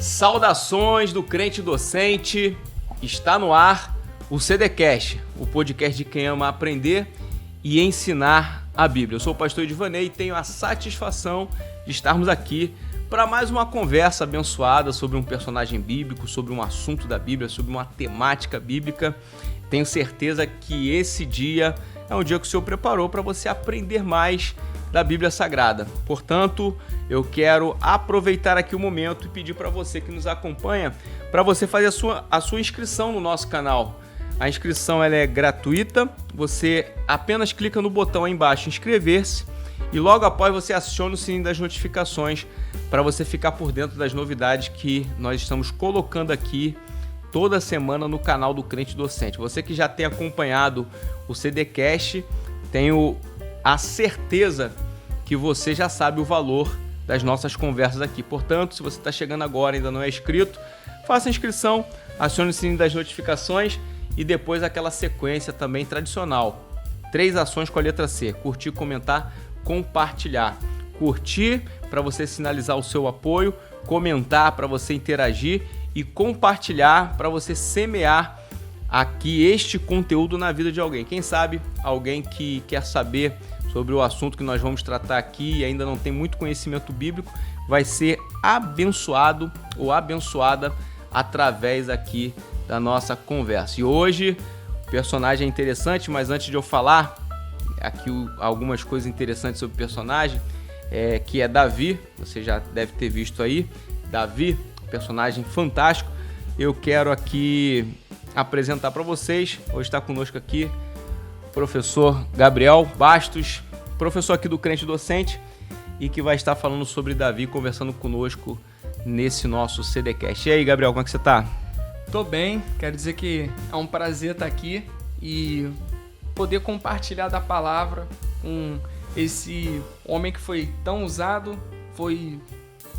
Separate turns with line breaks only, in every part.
Saudações do crente docente, está no ar o CDcast, o podcast de quem ama aprender e ensinar a Bíblia. Eu sou o pastor Edvanei e tenho a satisfação de estarmos aqui para mais uma conversa abençoada sobre um personagem bíblico, sobre um assunto da Bíblia, sobre uma temática bíblica. Tenho certeza que esse dia é um dia que o Senhor preparou para você aprender mais da Bíblia Sagrada. Portanto, eu quero aproveitar aqui o momento e pedir para você que nos acompanha, para você fazer a sua inscrição no nosso canal. A inscrição ela é gratuita, você apenas clica no botão aí embaixo, inscrever-se, e logo após você aciona o sininho das notificações para você ficar por dentro das novidades que nós estamos colocando aqui toda semana no canal do Crente Docente. Você que já tem acompanhado o CDcast, tenho a certeza que você já sabe o valor das nossas conversas aqui. Portanto, se você está chegando agora e ainda não é inscrito, faça a inscrição, acione o sininho das notificações e depois aquela sequência também tradicional. 3 ações com a letra C: curtir, comentar, compartilhar. Curtir para você sinalizar o seu apoio, comentar para você interagir e compartilhar para você semear aqui este conteúdo na vida de alguém. Quem sabe alguém que quer saber sobre o assunto que nós vamos tratar aqui e ainda não tem muito conhecimento bíblico, vai ser abençoado ou abençoada através aqui da nossa conversa. E hoje o personagem é interessante, mas antes de eu falar aqui algumas coisas interessantes sobre o personagem, que é Davi, você já deve ter visto aí, Davi, personagem fantástico. Eu quero aqui apresentar para vocês, hoje está conosco aqui o professor Gabriel Bastos, professor aqui do Crente Docente, e que vai estar falando sobre Davi, conversando conosco nesse nosso CDcast. E aí, Gabriel, como é que você está?
Tô bem, quero dizer que é um prazer estar aqui e poder compartilhar da palavra com esse homem que foi tão usado, foi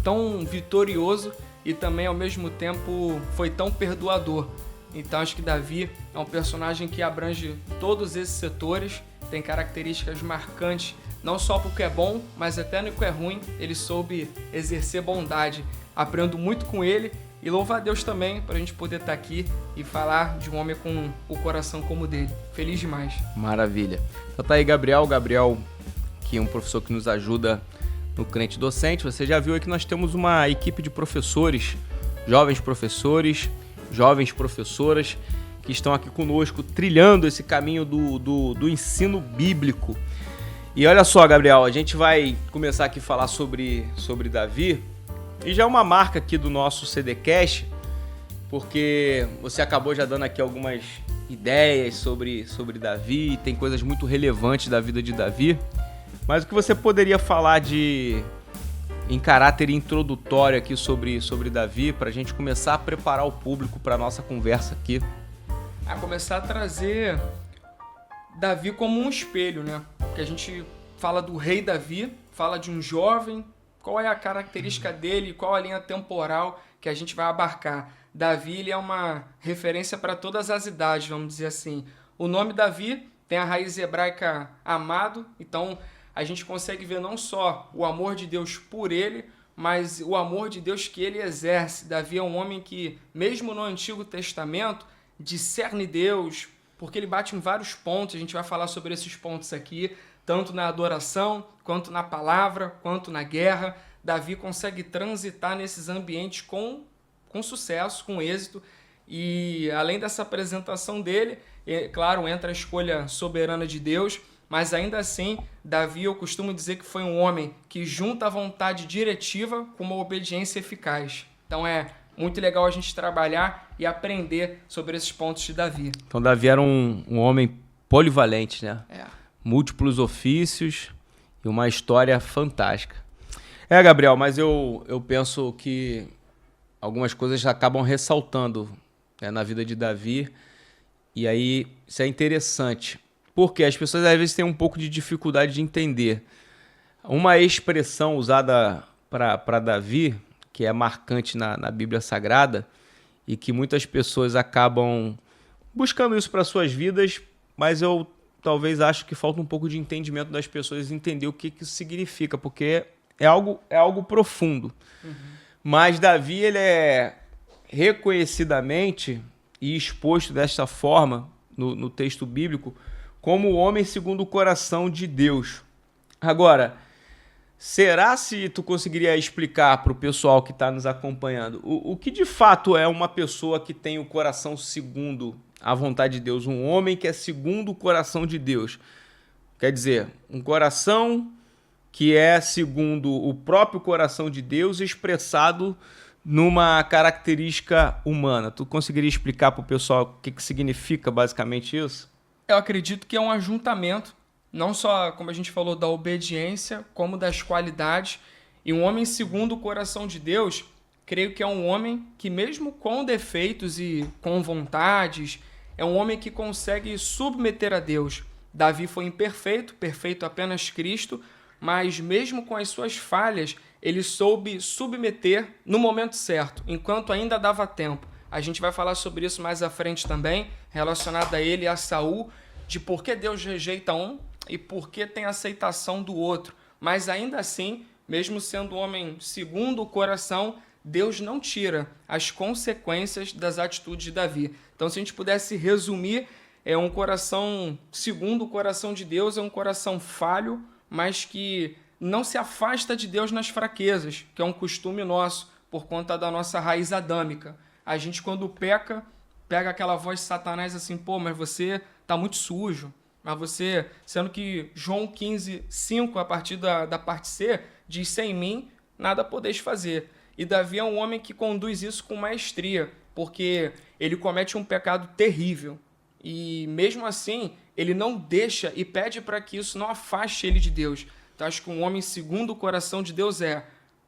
tão vitorioso e também ao mesmo tempo foi tão perdoador. Então acho que Davi é um personagem que abrange todos esses setores, tem características marcantes, não só porque é bom, mas até no que é ruim, ele soube exercer bondade. Aprendo muito com ele e louvo a Deus também para a gente poder estar aqui e falar de um homem com o coração como o dele. Feliz demais.
Maravilha. Então tá aí Gabriel, que é um professor que nos ajuda no Crente Docente. Você já viu aí que nós temos uma equipe de professores, jovens professoras que estão aqui conosco, trilhando esse caminho do ensino bíblico. E olha só, Gabriel, a gente vai começar aqui a falar sobre Davi, e já é uma marca aqui do nosso CDcast, porque você acabou já dando aqui algumas ideias sobre Davi, tem coisas muito relevantes da vida de Davi, mas o que você poderia falar em caráter introdutório aqui sobre Davi, para a gente começar a preparar o público para a nossa conversa aqui?
A começar a trazer Davi como um espelho, né? Porque a gente fala do rei Davi, fala de um jovem, qual é a característica dele, qual a linha temporal que a gente vai abarcar. Davi ele é uma referência para todas as idades, vamos dizer assim. O nome Davi tem a raiz hebraica amado, então a gente consegue ver não só o amor de Deus por ele, mas o amor de Deus que ele exerce. Davi é um homem que, mesmo no Antigo Testamento, discerne Deus, porque ele bate em vários pontos, a gente vai falar sobre esses pontos aqui, tanto na adoração, quanto na palavra, quanto na guerra. Davi consegue transitar nesses ambientes com sucesso, com êxito, e além dessa apresentação dele, claro, entra a escolha soberana de Deus, mas ainda assim, Davi, eu costumo dizer que foi um homem que junta a vontade diretiva com uma obediência eficaz. Então é muito legal a gente trabalhar e aprender sobre esses pontos de Davi.
Então Davi era um homem polivalente, né? Múltiplos ofícios e uma história fantástica. Gabriel, mas eu penso que algumas coisas acabam ressaltando, né, na vida de Davi, e aí isso é interessante, porque as pessoas às vezes têm um pouco de dificuldade de entender. Uma expressão usada para Davi, que é marcante na Bíblia Sagrada, e que muitas pessoas acabam buscando isso para suas vidas, mas eu talvez acho que falta um pouco de entendimento das pessoas entender o que isso significa, porque é algo profundo. Uhum. Mas Davi, ele é reconhecidamente e exposto desta forma no texto bíblico como o homem segundo o coração de Deus. Agora, será se tu conseguiria explicar para o pessoal que está nos acompanhando o que de fato é uma pessoa que tem o coração segundo a vontade de Deus, um homem que é segundo o coração de Deus? Quer dizer, um coração que é segundo o próprio coração de Deus expressado numa característica humana. Tu conseguiria explicar para o pessoal o que significa basicamente isso?
Eu acredito que é um ajuntamento, não só, como a gente falou, da obediência, como das qualidades. E um homem segundo o coração de Deus, creio que é um homem que, mesmo com defeitos e com vontades, é um homem que consegue submeter a Deus. Davi foi imperfeito, perfeito apenas Cristo, mas mesmo com as suas falhas, ele soube submeter no momento certo, enquanto ainda dava tempo. A gente vai falar sobre isso mais à frente também, relacionado a ele e a Saul, de por que Deus rejeita um e por que tem aceitação do outro. Mas ainda assim, mesmo sendo homem segundo o coração, Deus não tira as consequências das atitudes de Davi. Então, se a gente pudesse resumir, é um coração segundo o coração de Deus, é um coração falho, mas que não se afasta de Deus nas fraquezas, que é um costume nosso, por conta da nossa raiz adâmica. A gente, quando peca, pega aquela voz de Satanás assim, pô, mas você tá muito sujo. Mas você, sendo que João 15:5, a partir da parte C, diz, sem mim, nada podeis fazer. E Davi é um homem que conduz isso com maestria, porque ele comete um pecado terrível. E mesmo assim, ele não deixa e pede para que isso não afaste ele de Deus. Então, acho que um homem segundo o coração de Deus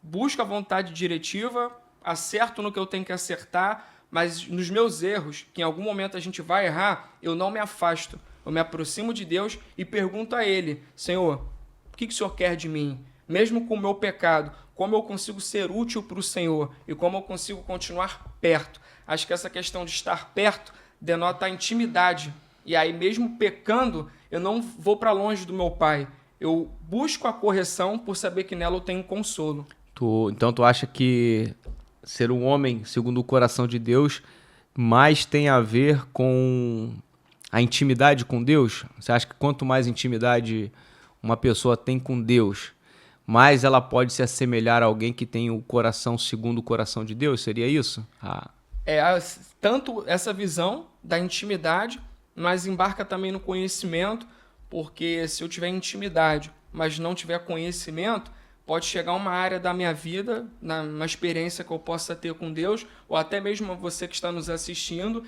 busca a vontade diretiva, acerto no que eu tenho que acertar, mas nos meus erros, que em algum momento a gente vai errar, eu não me afasto. Eu me aproximo de Deus e pergunto a Ele, Senhor, o que o Senhor quer de mim? Mesmo com o meu pecado, como eu consigo ser útil para o Senhor e como eu consigo continuar perto? Acho que essa questão de estar perto denota a intimidade. E aí, mesmo pecando, eu não vou para longe do meu Pai. Eu busco a correção por saber que nela eu tenho consolo.
Então tu acha que ser um homem segundo o coração de Deus mais tem a ver com a intimidade com Deus? Você acha que quanto mais intimidade uma pessoa tem com Deus, mais ela pode se assemelhar a alguém que tem o coração segundo o coração de Deus? Seria isso?
Tanto essa visão da intimidade, mas embarca também no conhecimento, porque se eu tiver intimidade, mas não tiver conhecimento, pode chegar uma área da minha vida, na experiência que eu possa ter com Deus, ou até mesmo você que está nos assistindo,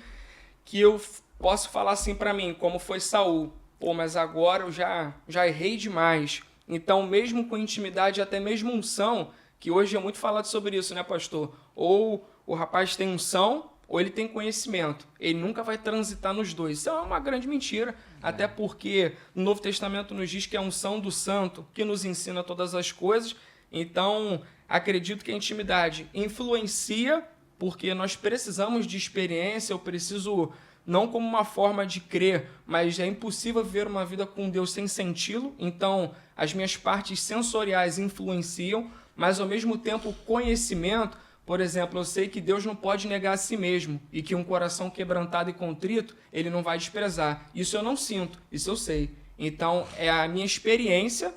que eu posso falar assim para mim, como foi Saul, pô, mas agora eu já errei demais. Então, mesmo com intimidade, até mesmo unção, que hoje é muito falado sobre isso, né, pastor? Ou o rapaz tem unção, ou ele tem conhecimento. Ele nunca vai transitar nos dois. Isso é uma grande mentira, até porque no Novo Testamento nos diz que é a unção do santo que nos ensina todas as coisas. Então, acredito que a intimidade influencia, porque nós precisamos de experiência, eu preciso, não como uma forma de crer, mas é impossível viver uma vida com Deus sem senti-lo. Então, as minhas partes sensoriais influenciam, mas ao mesmo tempo o conhecimento. Por exemplo, eu sei que Deus não pode negar a si mesmo e que um coração quebrantado e contrito, ele não vai desprezar. Isso eu não sinto, isso eu sei. Então, é a minha experiência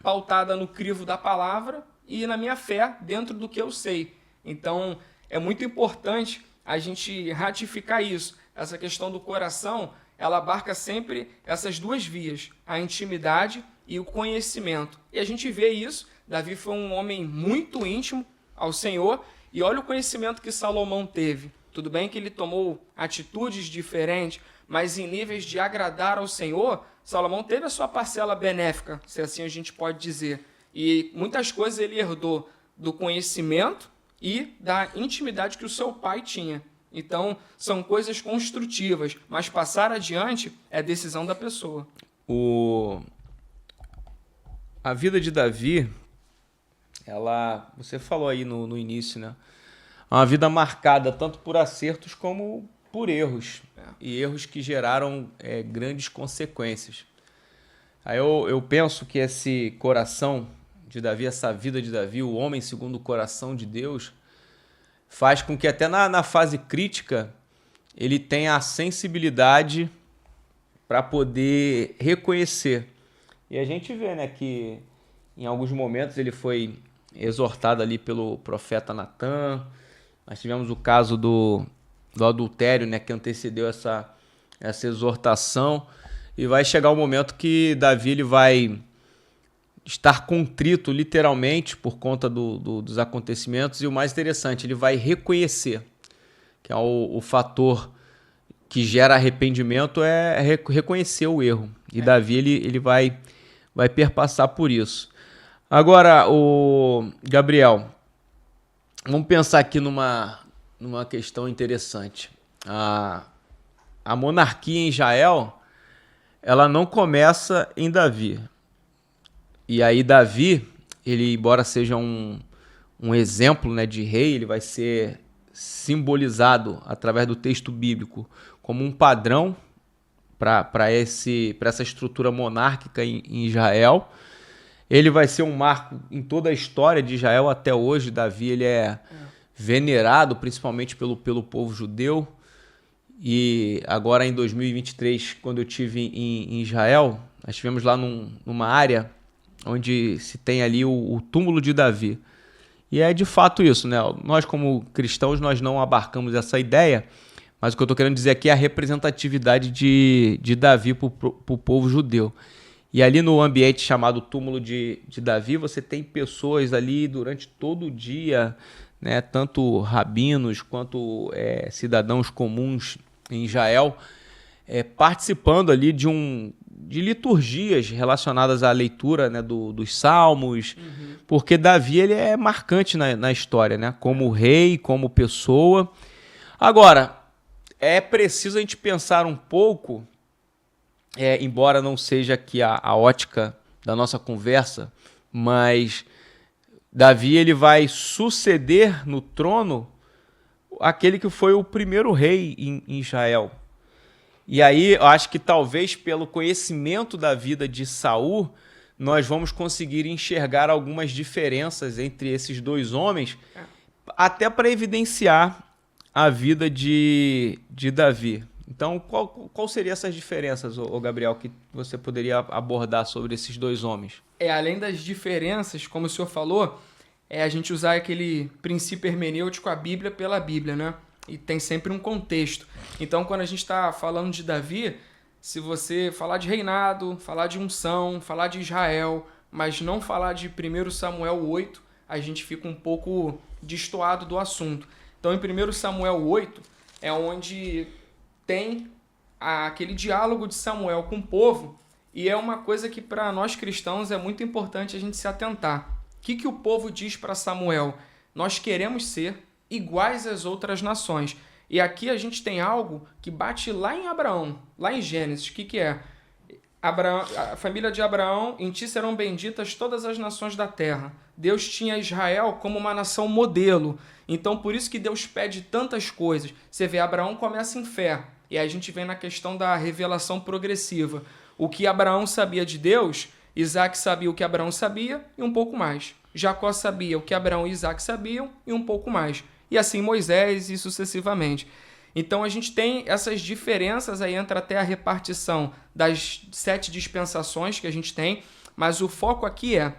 pautada no crivo da palavra e na minha fé dentro do que eu sei. Então, é muito importante a gente ratificar isso. Essa questão do coração, ela abarca sempre essas duas vias, a intimidade e o conhecimento. E a gente vê isso. Davi foi um homem muito íntimo ao Senhor. E olha o conhecimento que Salomão teve. Tudo bem que ele tomou atitudes diferentes, mas em níveis de agradar ao Senhor, Salomão teve a sua parcela benéfica, se assim a gente pode dizer. E muitas coisas ele herdou do conhecimento e da intimidade que o seu pai tinha. Então, são coisas construtivas, mas passar adiante é decisão da pessoa.
A vida de Davi, você falou aí no início, né? É uma vida marcada tanto por acertos como por erros. E erros que geraram grandes consequências. Aí eu penso que esse coração de Davi, essa vida de Davi, o homem segundo o coração de Deus, faz com que até na fase crítica ele tenha a sensibilidade para poder reconhecer. E a gente vê, né, que em alguns momentos ele foi exortado ali pelo profeta Natan. Nós tivemos o caso do adultério, né, que antecedeu essa exortação. E vai chegar o momento que Davi ele vai estar contrito, literalmente, por conta dos acontecimentos. E o mais interessante, ele vai reconhecer, que é o fator que gera arrependimento, é reconhecer o erro. E Davi ele vai perpassar por isso. Agora, o Gabriel, vamos pensar aqui numa questão interessante. A monarquia em Israel, ela não começa em Davi. E aí Davi, ele, embora seja um exemplo, né, de rei, ele vai ser simbolizado através do texto bíblico como um padrão para essa estrutura monárquica em Israel. Ele vai ser um marco em toda a história de Israel até hoje. Davi ele é venerado principalmente pelo povo judeu. E agora em 2023, quando eu estive em Israel, nós estivemos lá numa área onde se tem ali o túmulo de Davi. E é de fato isso, né? Nós como cristãos nós não abarcamos essa ideia, mas o que eu estou querendo dizer aqui é a representatividade de Davi para o povo judeu. E ali no ambiente chamado túmulo de Davi, você tem pessoas ali durante todo o dia, né, tanto rabinos quanto cidadãos comuns em Israel, participando ali de liturgias relacionadas à leitura, né, dos salmos, porque Davi ele é marcante na história, né, como rei, como pessoa. Agora, é preciso a gente pensar um pouco, embora não seja aqui a ótica da nossa conversa, mas Davi ele vai suceder no trono aquele que foi o primeiro rei em Israel. E aí eu acho que talvez pelo conhecimento da vida de Saul, nós vamos conseguir enxergar algumas diferenças entre esses dois homens, até para evidenciar a vida de Davi. Então, qual seriam essas diferenças, Gabriel, que você poderia abordar sobre esses dois homens?
Além das diferenças, como o senhor falou, a gente usar aquele princípio hermenêutico, a Bíblia pela Bíblia, né? E tem sempre um contexto. Então, quando a gente está falando de Davi, se você falar de reinado, falar de unção, falar de Israel, mas não falar de 1 Samuel 8, a gente fica um pouco destoado do assunto. Então, em 1 Samuel 8, é onde tem aquele diálogo de Samuel com o povo, e é uma coisa que para nós cristãos é muito importante a gente se atentar. O que o povo diz para Samuel? Nós queremos ser iguais às outras nações. E aqui a gente tem algo que bate lá em Abraão, lá em Gênesis. O que é? Abraão, a família de Abraão, em ti serão benditas todas as nações da terra. Deus tinha Israel como uma nação modelo. Então, por isso que Deus pede tantas coisas. Você vê, Abraão começa em fé. E aí a gente vem na questão da revelação progressiva. O que Abraão sabia de Deus, Isaac sabia o que Abraão sabia e um pouco mais. Jacó sabia o que Abraão e Isaac sabiam e um pouco mais. E assim Moisés e sucessivamente. Então a gente tem essas diferenças, aí entra até a repartição das 7 dispensações que a gente tem, mas o foco aqui é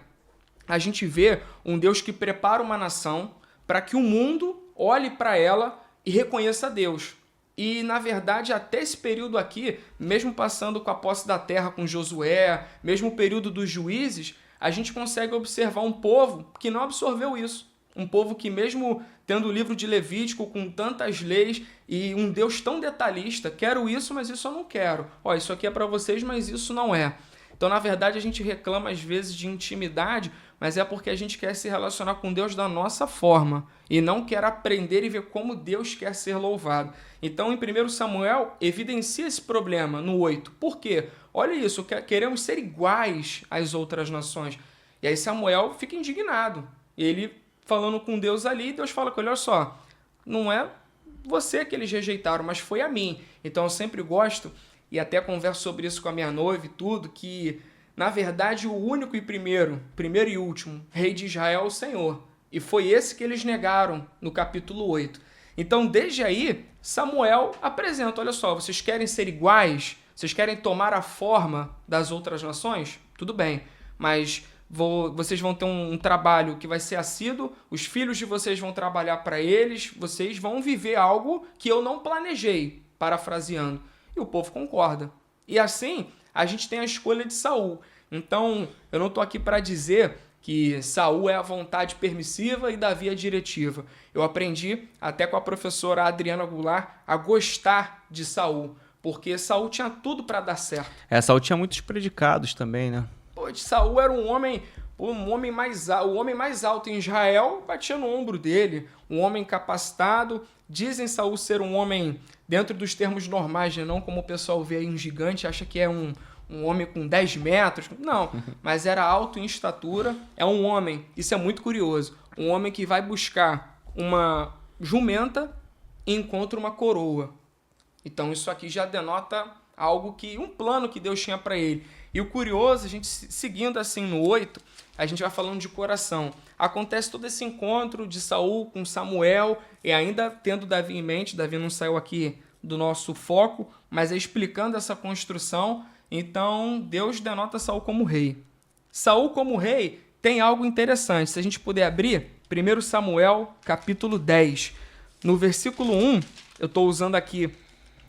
a gente vê um Deus que prepara uma nação para que o mundo olhe para ela e reconheça Deus. E, na verdade, até esse período aqui, mesmo passando com a posse da terra com Josué, mesmo o período dos juízes, a gente consegue observar um povo que não absorveu isso. Um povo que, mesmo tendo o livro de Levítico com tantas leis e um Deus tão detalhista, quero isso, mas isso eu não quero. Isso aqui é para vocês, mas isso não é. Então, na verdade, a gente reclama às vezes de intimidade, mas é porque a gente quer se relacionar com Deus da nossa forma e não quer aprender e ver como Deus quer ser louvado. Então, em 1 Samuel, evidencia esse problema no 8. Por quê? Olha isso, queremos ser iguais às outras nações. E aí Samuel fica indignado. Ele falando com Deus ali, Deus fala com ele, olha só, não é você que eles rejeitaram, mas foi a mim. Então, eu sempre gosto, e até converso sobre isso com a minha noiva e tudo, que, na verdade, o único e primeiro e último rei de Israel é o Senhor. E foi esse que eles negaram no capítulo 8. Então, desde aí, Samuel apresenta, olha só, vocês querem ser iguais? Vocês querem tomar a forma das outras nações? Tudo bem, mas vocês vão ter um trabalho que vai ser assíduo, os filhos de vocês vão trabalhar para eles, vocês vão viver algo que eu não planejei, parafraseando. E o povo concorda. E assim, a gente tem a escolha de Saul. Então, eu não estou aqui para dizer que Saul é a vontade permissiva e Davi a diretiva. Eu aprendi, até com a professora Adriana Goulart, a gostar de Saul, porque Saul tinha tudo para dar certo.
Saul tinha muitos predicados também, né?
Pô, Saul era o homem mais alto em Israel, batia no ombro dele, um homem capacitado. Dizem Saul ser um homem, dentro dos termos normais, né? Não como o pessoal vê aí um gigante, acha que é um homem com 10 metros. Não, mas era alto em estatura. É um homem, isso é muito curioso, um homem que vai buscar uma jumenta e encontra uma coroa. Então isso aqui já denota um plano que Deus tinha para ele. E o curioso, a gente seguindo assim no 8, a gente vai falando de coração. Acontece todo esse encontro de Saul com Samuel, e ainda tendo Davi em mente, Davi não saiu aqui do nosso foco, mas é explicando essa construção. Então, Deus denota Saul como rei. Saul como rei tem algo interessante. Se a gente puder abrir, 1 Samuel, capítulo 10. No versículo 1, eu estou usando aqui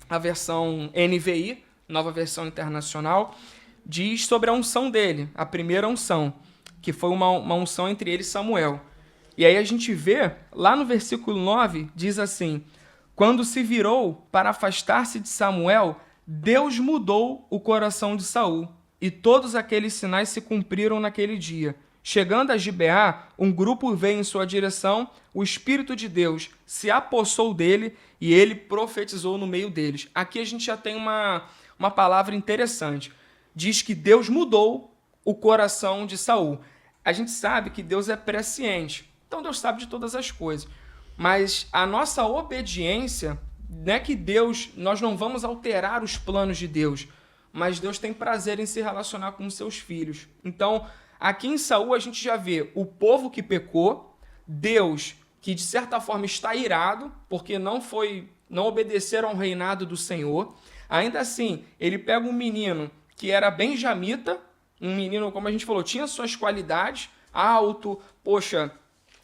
a versão NVI, Nova Versão Internacional, diz sobre a unção dele, a primeira unção, que foi uma unção entre ele e Samuel. E aí a gente vê, lá no versículo 9, diz assim: quando se virou para afastar-se de Samuel, Deus mudou o coração de Saul, e todos aqueles sinais se cumpriram naquele dia. Chegando a Gibeá, um grupo veio em sua direção, o Espírito de Deus se apossou dele e ele profetizou no meio deles. Aqui a gente já tem uma palavra interessante. Diz que Deus mudou o coração de Saul. A gente sabe que Deus é presciente, então Deus sabe de todas as coisas. Mas a nossa obediência, não é que nós não vamos alterar os planos de Deus, mas Deus tem prazer em se relacionar com os seus filhos. Então, aqui em Saul a gente já vê o povo que pecou, Deus que de certa forma está irado, porque não obedeceram ao reinado do Senhor. Ainda assim, ele pega um menino que era benjamita, um menino, como a gente falou, tinha suas qualidades, alto,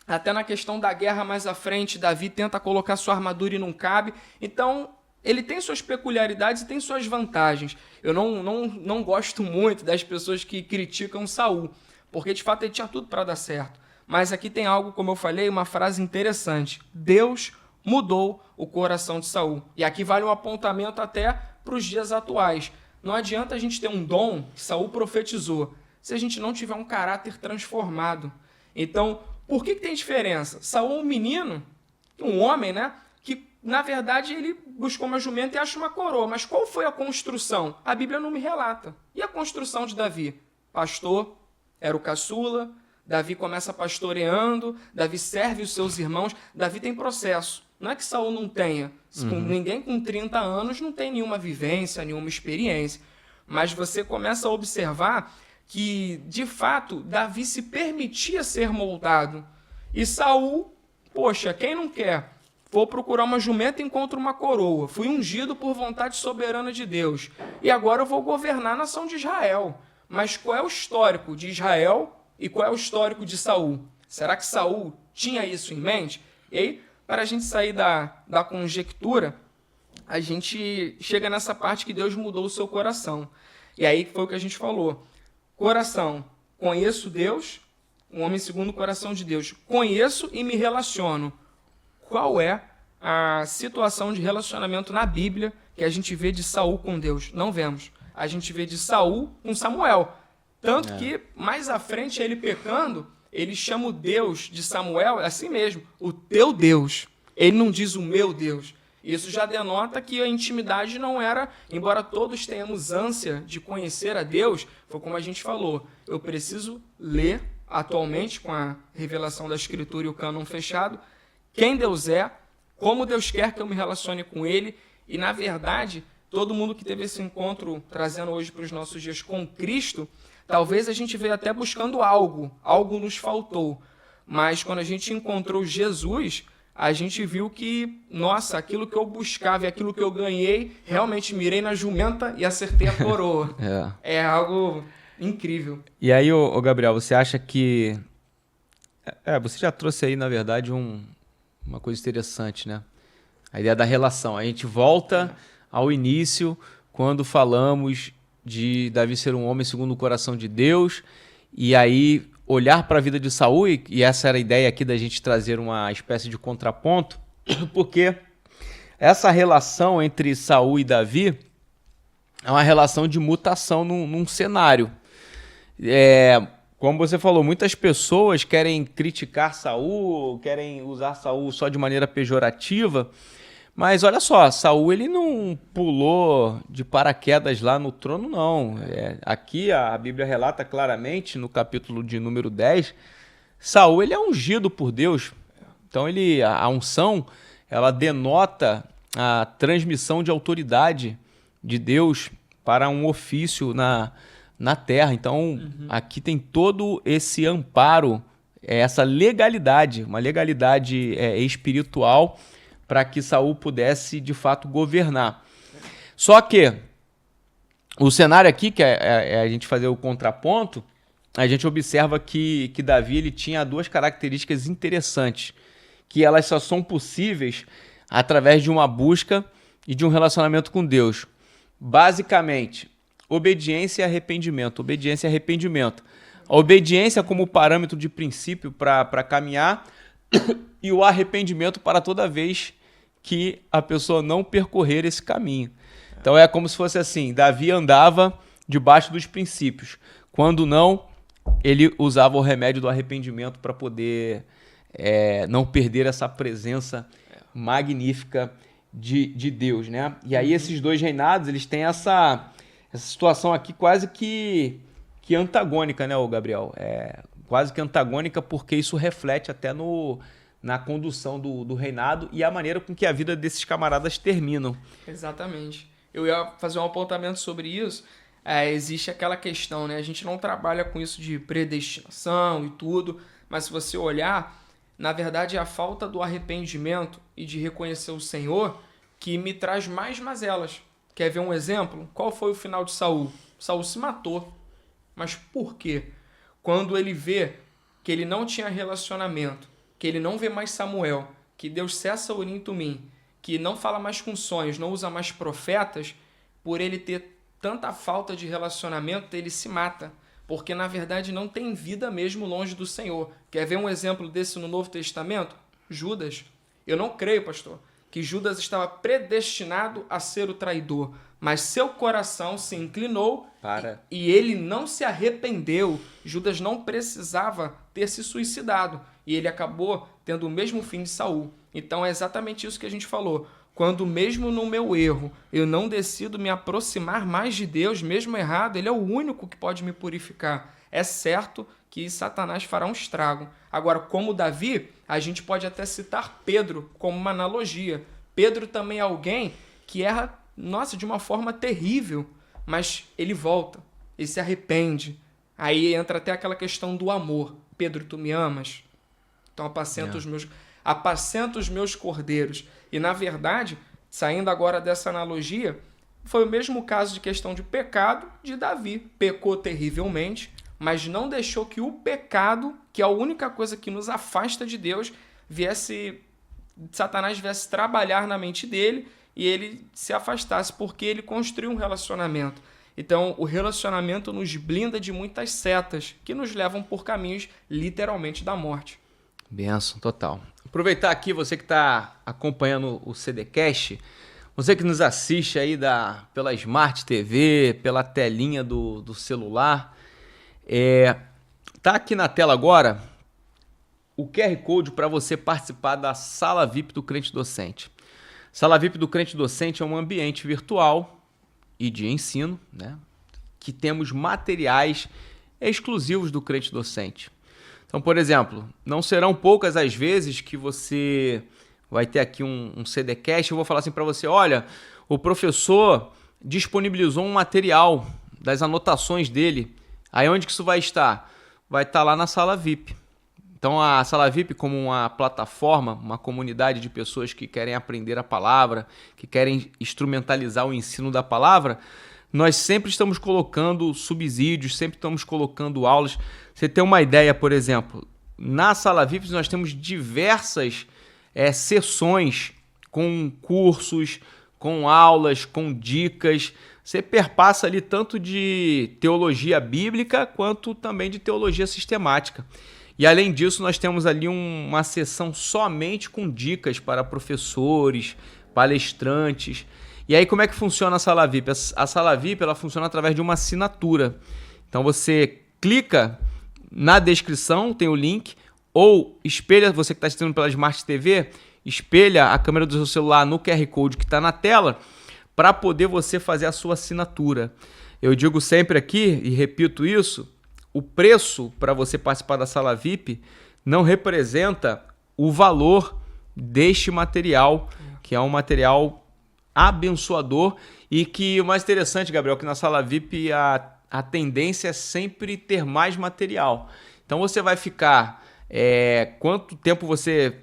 até na questão da guerra mais à frente, Davi tenta colocar sua armadura e não cabe. Então, ele tem suas peculiaridades e tem suas vantagens. Eu não gosto muito das pessoas que criticam Saul, porque de fato ele tinha tudo para dar certo. Mas aqui tem algo, como eu falei, uma frase interessante. Deus mudou o coração de Saul. E aqui vale um apontamento até para os dias atuais. Não adianta a gente ter um dom que Saul profetizou, se a gente não tiver um caráter transformado. Então, por que tem diferença? Saul é um menino, um homem, né? Que, na verdade, ele buscou uma jumenta e acha uma coroa. Mas qual foi a construção? A Bíblia não me relata. E a construção de Davi? Pastor, era o caçula, Davi começa pastoreando, Davi serve os seus irmãos, Davi tem processo. Não é que Saul não tenha. Ninguém com 30 anos não tem nenhuma vivência, nenhuma experiência. Mas você começa a observar que, de fato, Davi se permitia ser moldado. E Saul, quem não quer? Vou procurar uma jumenta e encontro uma coroa. Fui ungido por vontade soberana de Deus. E agora eu vou governar a nação de Israel. Mas qual é o histórico de Israel e qual é o histórico de Saul? Será que Saul tinha isso em mente? E aí, para a gente sair da conjectura, a gente chega nessa parte que Deus mudou o seu coração. E aí foi o que a gente falou. Coração, conheço Deus, um homem segundo o coração de Deus. Conheço e me relaciono. Qual é a situação de relacionamento na Bíblia que a gente vê de Saul com Deus? Não vemos. A gente vê de Saul com Samuel. Tanto que, mais à frente, ele pecando, ele chama o Deus de Samuel, assim mesmo, o teu Deus. Ele não diz o meu Deus. Isso já denota que a intimidade não era, embora todos tenhamos ânsia de conhecer a Deus, foi como a gente falou, eu preciso ler atualmente com a revelação da Escritura e o cânon fechado, quem Deus é, como Deus quer que eu me relacione com Ele, e na verdade, todo mundo que teve esse encontro, trazendo hoje para os nossos dias com Cristo, talvez a gente veio até buscando algo nos faltou, Mas quando a gente encontrou Jesus, a gente viu que, nossa, aquilo que eu buscava e aquilo que eu ganhei, realmente mirei na jumenta e acertei a coroa. É algo incrível.
E aí, ô Gabriel, você acha que... você já trouxe aí, na verdade, uma coisa interessante, né? A ideia da relação. A gente volta ao início, quando falamos de Davi ser um homem segundo o coração de Deus, e aí olhar para a vida de Saul, e essa era a ideia aqui da gente trazer uma espécie de contraponto, porque essa relação entre Saul e Davi é uma relação de mutação num cenário. Como você falou, muitas pessoas querem criticar Saul, querem usar Saul só de maneira pejorativa, mas olha só, Saul ele não pulou de paraquedas lá no trono, não. Aqui a Bíblia relata claramente, no capítulo de número 10, Saul ele é ungido por Deus. Então a unção ela denota a transmissão de autoridade de Deus para um ofício na terra. Então, aqui tem todo esse amparo, essa legalidade, uma legalidade espiritual para que Saul pudesse, de fato, governar. Só que o cenário aqui, que é a gente fazer o contraponto, a gente observa que Davi ele tinha duas características interessantes, que elas só são possíveis através de uma busca e de um relacionamento com Deus. Basicamente, obediência e arrependimento. Obediência e arrependimento. A obediência como parâmetro de princípio para caminhar e o arrependimento para toda vez que a pessoa não percorrer esse caminho. Então é como se fosse assim, Davi andava debaixo dos princípios. Quando não, ele usava o remédio do arrependimento para poder não perder essa presença magnífica de Deus, né? E aí esses dois reinados, eles têm essa situação aqui quase que antagônica, né, Gabriel? Quase que antagônica porque isso reflete até na condução do reinado e a maneira com que a vida desses camaradas terminam.
Exatamente. Eu ia fazer um apontamento sobre isso. Existe aquela questão, né? A gente não trabalha com isso de predestinação e tudo, mas se você olhar, na verdade é a falta do arrependimento e de reconhecer o Senhor que me traz mais mazelas. Quer ver um exemplo? Qual foi o final de Saul? Saul se matou. Mas por quê? Quando ele vê que ele não tinha relacionamento, que ele não vê mais Samuel, que Deus cessa Urim e Tumim, que não fala mais com sonhos, não usa mais profetas, por ele ter tanta falta de relacionamento, ele se mata. Porque, na verdade, não tem vida mesmo longe do Senhor. Quer ver um exemplo desse no Novo Testamento? Judas. Eu não creio, pastor, que Judas estava predestinado a ser o traidor, mas seu coração se inclinou e ele não se arrependeu. Judas não precisava ter se suicidado e ele acabou tendo o mesmo fim de Saul. Então é exatamente isso que a gente falou. Quando mesmo no meu erro eu não decido me aproximar mais de Deus, mesmo errado, ele é o único que pode me purificar. É certo que Satanás fará um estrago. Agora, como Davi, a gente pode até citar Pedro como uma analogia. Pedro também é alguém que erra, de uma forma terrível, mas ele volta, ele se arrepende. Aí entra até aquela questão do amor. Pedro, tu me amas? Então apacenta os meus cordeiros. E na verdade, saindo agora dessa analogia, foi o mesmo caso de questão de pecado de Davi. Pecou terrivelmente, mas não deixou que o pecado, que é a única coisa que nos afasta de Deus, Satanás viesse trabalhar na mente dele e ele se afastasse, porque ele construiu um relacionamento. Então, o relacionamento nos blinda de muitas setas que nos levam por caminhos, literalmente, da morte.
Benção, total. Aproveitar aqui, você que está acompanhando o CDcast, você que nos assiste aí pela Smart TV, pela telinha do celular, tá aqui na tela agora o QR Code para você participar da Sala VIP do Crente Docente. Sala VIP do Crente Docente é um ambiente virtual e de ensino, né, que temos materiais exclusivos do Crente Docente. Então, por exemplo, não serão poucas as vezes que você vai ter aqui um CDcast, eu vou falar assim para você, olha, o professor disponibilizou um material das anotações dele. Aí onde que isso vai estar? Vai estar lá na Sala VIP. Então a Sala VIP, como uma plataforma, uma comunidade de pessoas que querem aprender a palavra, que querem instrumentalizar o ensino da palavra, nós sempre estamos colocando subsídios, sempre estamos colocando aulas. Você tem uma ideia, por exemplo, na Sala VIP nós temos diversas sessões com cursos, com aulas, com dicas. Você perpassa ali tanto de teologia bíblica quanto também de teologia sistemática. E além disso, nós temos ali uma sessão somente com dicas para professores, palestrantes. E aí como é que funciona a Sala VIP? A Sala VIP ela funciona através de uma assinatura. Então você clica na descrição, tem o link, ou espelha, você que está assistindo pela Smart TV, espelha a câmera do seu celular no QR Code que está na tela para poder você fazer a sua assinatura. Eu digo sempre aqui, e repito isso, o preço para você participar da Sala VIP não representa o valor deste material, que é um material abençoador e que o mais interessante, Gabriel, que na Sala VIP a tendência é sempre ter mais material. Então você vai ficar, quanto tempo você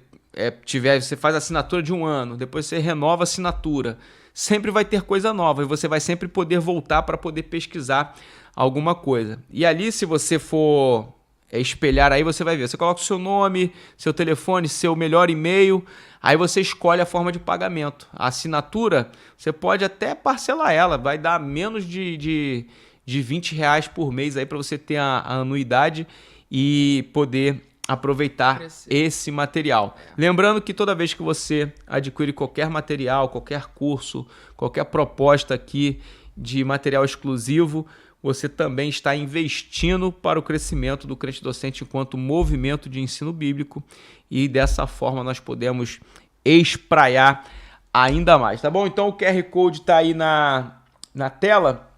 tiver, você faz a assinatura de 1 ano, depois você renova a assinatura, sempre vai ter coisa nova e você vai sempre poder voltar para poder pesquisar alguma coisa. E ali, se você for espelhar aí, você vai ver, você coloca o seu nome, seu telefone, seu melhor e-mail, aí você escolhe a forma de pagamento. A assinatura, você pode até parcelar ela, vai dar menos de R$20 por mês aí para você ter a anuidade e poder aproveitar esse material. Lembrando que toda vez que você adquire qualquer material, qualquer curso, qualquer proposta aqui de material exclusivo, você também está investindo para o crescimento do Crente Docente enquanto movimento de ensino bíblico e dessa forma nós podemos espraiar ainda mais, tá bom? Então o QR Code está aí na tela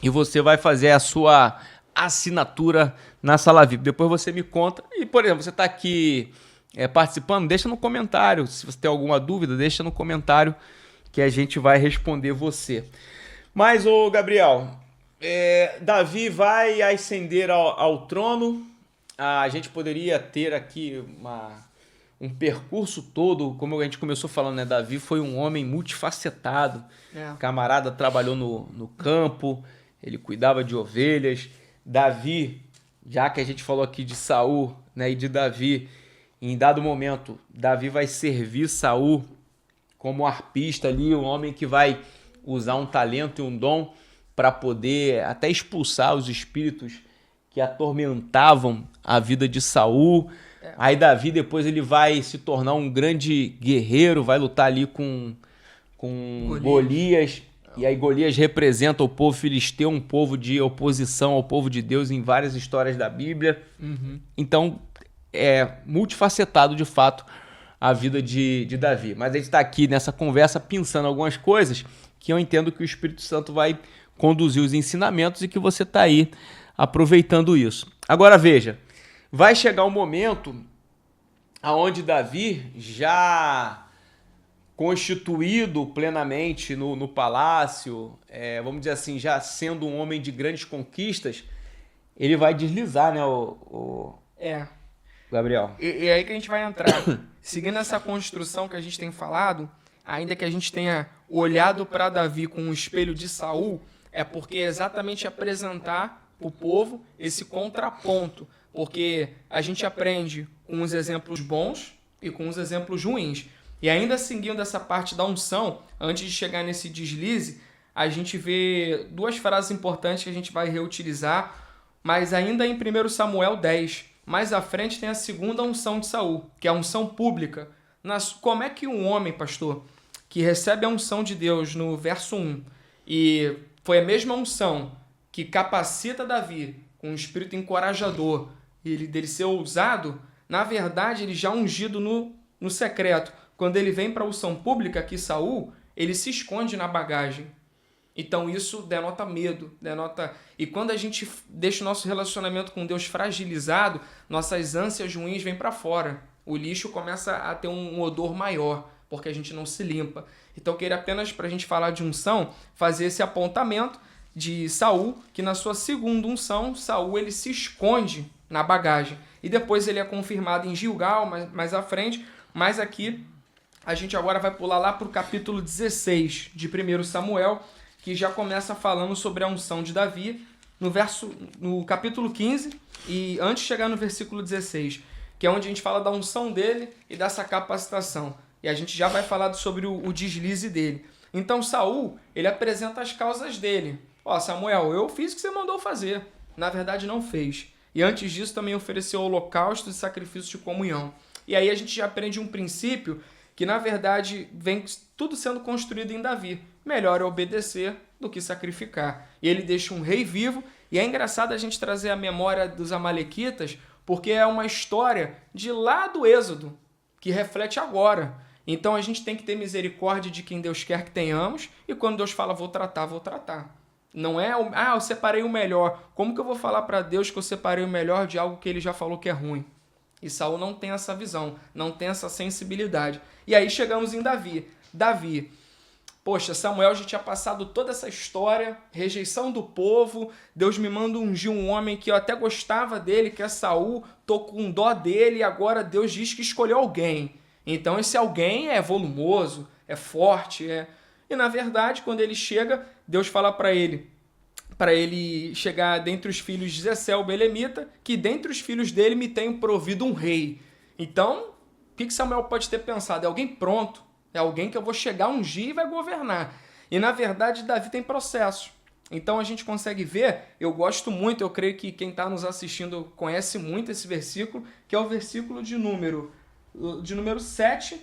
e você vai fazer a sua assinatura na Sala VIP. Depois você me conta e, por exemplo, você está aqui participando, deixa no comentário. Se você tem alguma dúvida, deixa no comentário que a gente vai responder você. Mas, ô Gabriel, Davi vai ascender ao trono. A gente poderia ter aqui um percurso todo, como a gente começou falando, né? Davi foi um homem multifacetado. Camarada trabalhou no campo, ele cuidava de ovelhas. Davi, já que a gente falou aqui de Saul, né, e de Davi, em dado momento, Davi vai servir Saul como arpista ali, um homem que vai usar um talento e um dom para poder até expulsar os espíritos que atormentavam a vida de Saul. Aí Davi depois ele vai se tornar um grande guerreiro, vai lutar ali com Golias. E aí Golias representa o povo filisteu, um povo de oposição ao povo de Deus em várias histórias da Bíblia. Então é multifacetado de fato a vida de Davi. Mas a gente está aqui nessa conversa pensando algumas coisas que eu entendo que o Espírito Santo vai conduzir os ensinamentos e que você está aí aproveitando isso. Agora veja, vai chegar um momento onde Davi, já constituído plenamente no palácio, vamos dizer assim, já sendo um homem de grandes conquistas, ele vai deslizar, né, Gabriel?
E aí que a gente vai entrar. Seguindo essa construção que a gente tem falado, ainda que a gente tenha olhado para Davi com um espelho de Saul, é porque é exatamente apresentar para o povo esse contraponto. Porque a gente aprende com os exemplos bons e com os exemplos ruins. E ainda seguindo essa parte da unção, antes de chegar nesse deslize, a gente vê 2 frases importantes que a gente vai reutilizar, mas ainda em 1 Samuel 10. Mais à frente tem a segunda unção de Saul, que é a unção pública. Como é que um homem, pastor, que recebe a unção de Deus no verso 1, e foi a mesma unção que capacita Davi com um espírito encorajador, e dele ser ousado, na verdade ele já ungido no secreto. Quando ele vem para a unção pública, que Saul, ele se esconde na bagagem. Então isso denota medo, E quando a gente deixa o nosso relacionamento com Deus fragilizado, nossas ânsias ruins vêm para fora. O lixo começa a ter um odor maior, porque a gente não se limpa. Então eu queria apenas, para a gente falar de unção, fazer esse apontamento de Saul, que na sua segunda unção, Saul ele se esconde na bagagem. e depois ele é confirmado em Gilgal, mais à frente, mas aqui a gente agora vai pular lá para o capítulo 16 de 1 Samuel, que já começa falando sobre a unção de Davi, no capítulo 15, e antes de chegar no versículo 16, que é onde a gente fala da unção dele e dessa capacitação. E a gente já vai falar sobre o deslize dele. Então Saul, ele apresenta as causas dele. Samuel, eu fiz o que você mandou fazer. Na verdade, não fez. E antes disso, também ofereceu holocaustos e sacrifícios de comunhão. E aí a gente já aprende um princípio que, na verdade, vem tudo sendo construído em Davi. Melhor é obedecer do que sacrificar. E ele deixa um rei vivo. E é engraçado a gente trazer a memória dos amalequitas, porque é uma história de lá do Êxodo, que reflete agora. Então a gente tem que ter misericórdia de quem Deus quer que tenhamos, e quando Deus fala, vou tratar. Não é, eu separei o melhor. Como que eu vou falar para Deus que eu separei o melhor de algo que ele já falou que é ruim? E Saul não tem essa visão, não tem essa sensibilidade. E aí chegamos em Davi. Poxa, Samuel já tinha passado toda essa história, rejeição do povo, Deus me manda ungir um homem que eu até gostava dele, que é Saul, tô com dó dele, e agora Deus diz que escolheu alguém. Então esse alguém é volumoso, é forte, E na verdade, quando ele chega, Deus fala para ele chegar dentre os filhos de Jessé, o belemita, que dentre os filhos dele me tenho provido um rei. Então, o que Samuel pode ter pensado? É alguém pronto. É alguém que eu vou chegar a ungir e vai governar. E, na verdade, Davi tem processo. Então, a gente consegue ver, eu gosto muito, eu creio que quem está nos assistindo conhece muito esse versículo, que é o versículo de número 7,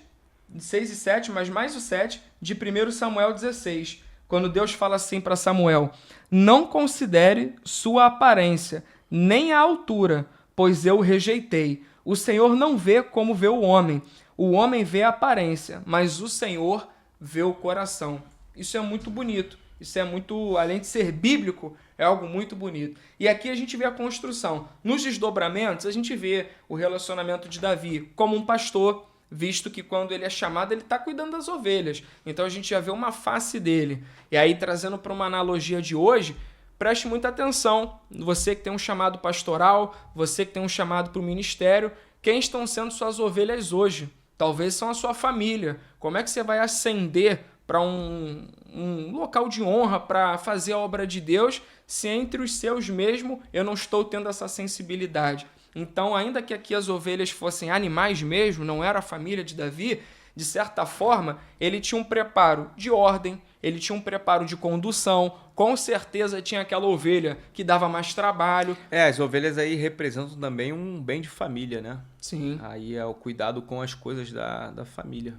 6 e 7, mas mais o 7, de 1 Samuel 16. Quando Deus fala assim para Samuel, não considere sua aparência, nem a altura, pois eu o rejeitei. O Senhor não vê como vê o homem vê a aparência, mas o Senhor vê o coração. Isso é muito bonito. Isso é muito, além de ser bíblico, é algo muito bonito. E aqui a gente vê a construção. Nos desdobramentos, a gente vê o relacionamento de Davi como um pastor, visto que quando ele é chamado, ele está cuidando das ovelhas. Então a gente já vê uma face dele. E aí, trazendo para uma analogia de hoje, preste muita atenção. Você que tem um chamado pastoral, você que tem um chamado para o ministério, quem estão sendo suas ovelhas hoje? Talvez são a sua família. Como é que você vai ascender para um local de honra para fazer a obra de Deus se entre os seus mesmo eu não estou tendo essa sensibilidade? Então, ainda que aqui as ovelhas fossem animais mesmo, não era a família de Davi, de certa forma, ele tinha um preparo de ordem, ele tinha um preparo de condução, com certeza tinha aquela ovelha que dava mais trabalho.
As ovelhas aí representam também um bem de família, né?
Sim.
Aí é o cuidado com as coisas da família.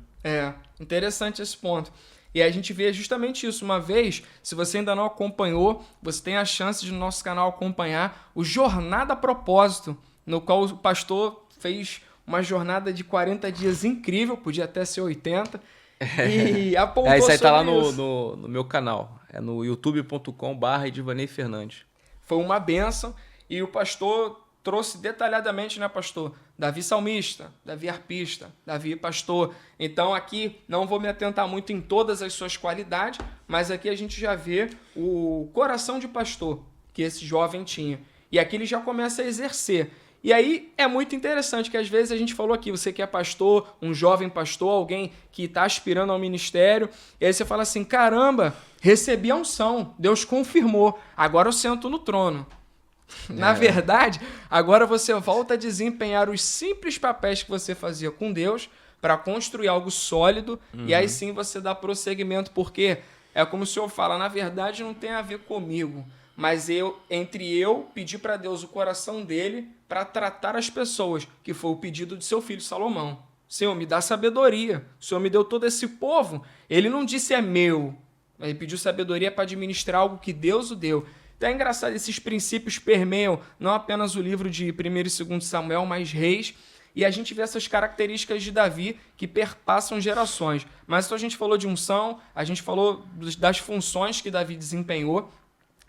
Interessante esse ponto. E a gente vê justamente isso. Uma vez, se você ainda não acompanhou, você tem a chance de no nosso canal acompanhar o Jornada a Propósito, no qual o pastor fez uma jornada de 40 dias incrível, podia até ser 80, e apontou
isso aí tá lá
sobre
no meu canal, é no youtube.com/Edvanei Fernandes.
Foi uma bênção, e o pastor trouxe detalhadamente, né, pastor? Davi salmista, Davi arpista, Davi pastor. Então aqui não vou me atentar muito em todas as suas qualidades, mas aqui a gente já vê o coração de pastor que esse jovem tinha. E aqui ele já começa a exercer. E aí é muito interessante que às vezes a gente falou aqui, você que é pastor, um jovem pastor, alguém que está aspirando ao ministério, e aí você fala assim, caramba, recebi a unção, Deus confirmou, agora eu sento no trono. Na verdade, agora você volta a desempenhar os simples papéis que você fazia com Deus para construir algo sólido, e aí sim você dá prosseguimento, porque é como o Senhor fala, na verdade não tem a ver comigo, mas eu pedi para Deus o coração dele para tratar as pessoas, que foi o pedido de seu filho Salomão. Senhor, me dá sabedoria. O Senhor me deu todo esse povo. Ele não disse é meu. Ele pediu sabedoria para administrar algo que Deus o deu. Então é engraçado, esses princípios permeiam não apenas o livro de 1 e 2 Samuel, mas Reis. E a gente vê essas características de Davi que perpassam gerações. Mas então a gente falou de unção, a gente falou das funções que Davi desempenhou.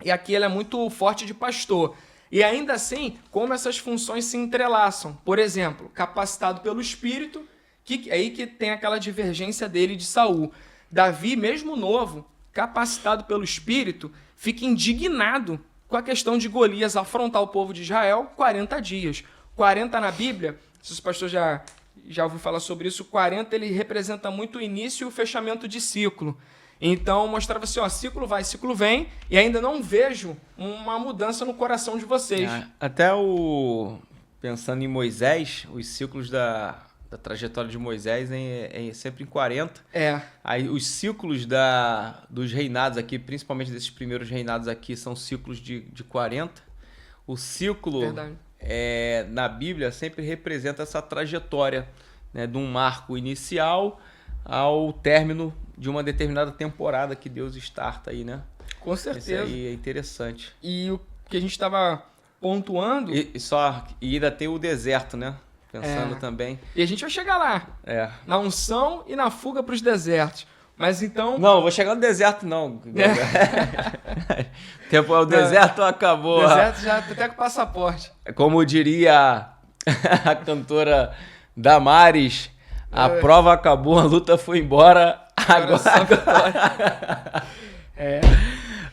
E aqui ele é muito forte de pastor. E ainda assim, como essas funções se entrelaçam. Por exemplo, capacitado pelo Espírito, que é aí que tem aquela divergência dele de Saul. Davi, mesmo novo, capacitado pelo Espírito, fica indignado com a questão de Golias afrontar o povo de Israel 40 dias. 40 na Bíblia, se os pastores já ouviu falar sobre isso, o 40 ele representa muito o início e o fechamento de ciclo. Então, mostrava assim, ó, ciclo vai, ciclo vem, e ainda não vejo uma mudança no coração de vocês.
Até pensando em Moisés, os ciclos da trajetória de Moisés é sempre em 40. Aí os ciclos dos reinados aqui, principalmente desses primeiros reinados aqui, são ciclos de 40. O ciclo na Bíblia sempre representa essa trajetória, né, de um marco inicial ao término de uma determinada temporada que Deus starta aí, né?
Com certeza.
Isso aí é interessante.
E o que a gente estava pontuando...
E ainda tem o deserto, né? Pensando também.
E a gente vai chegar lá. Na unção e na fuga para os desertos. Mas então...
Não, vou chegar no deserto não. O deserto acabou.
O deserto já até com passaporte.
Como diria a cantora Damares, a prova acabou, a luta foi embora. Agora.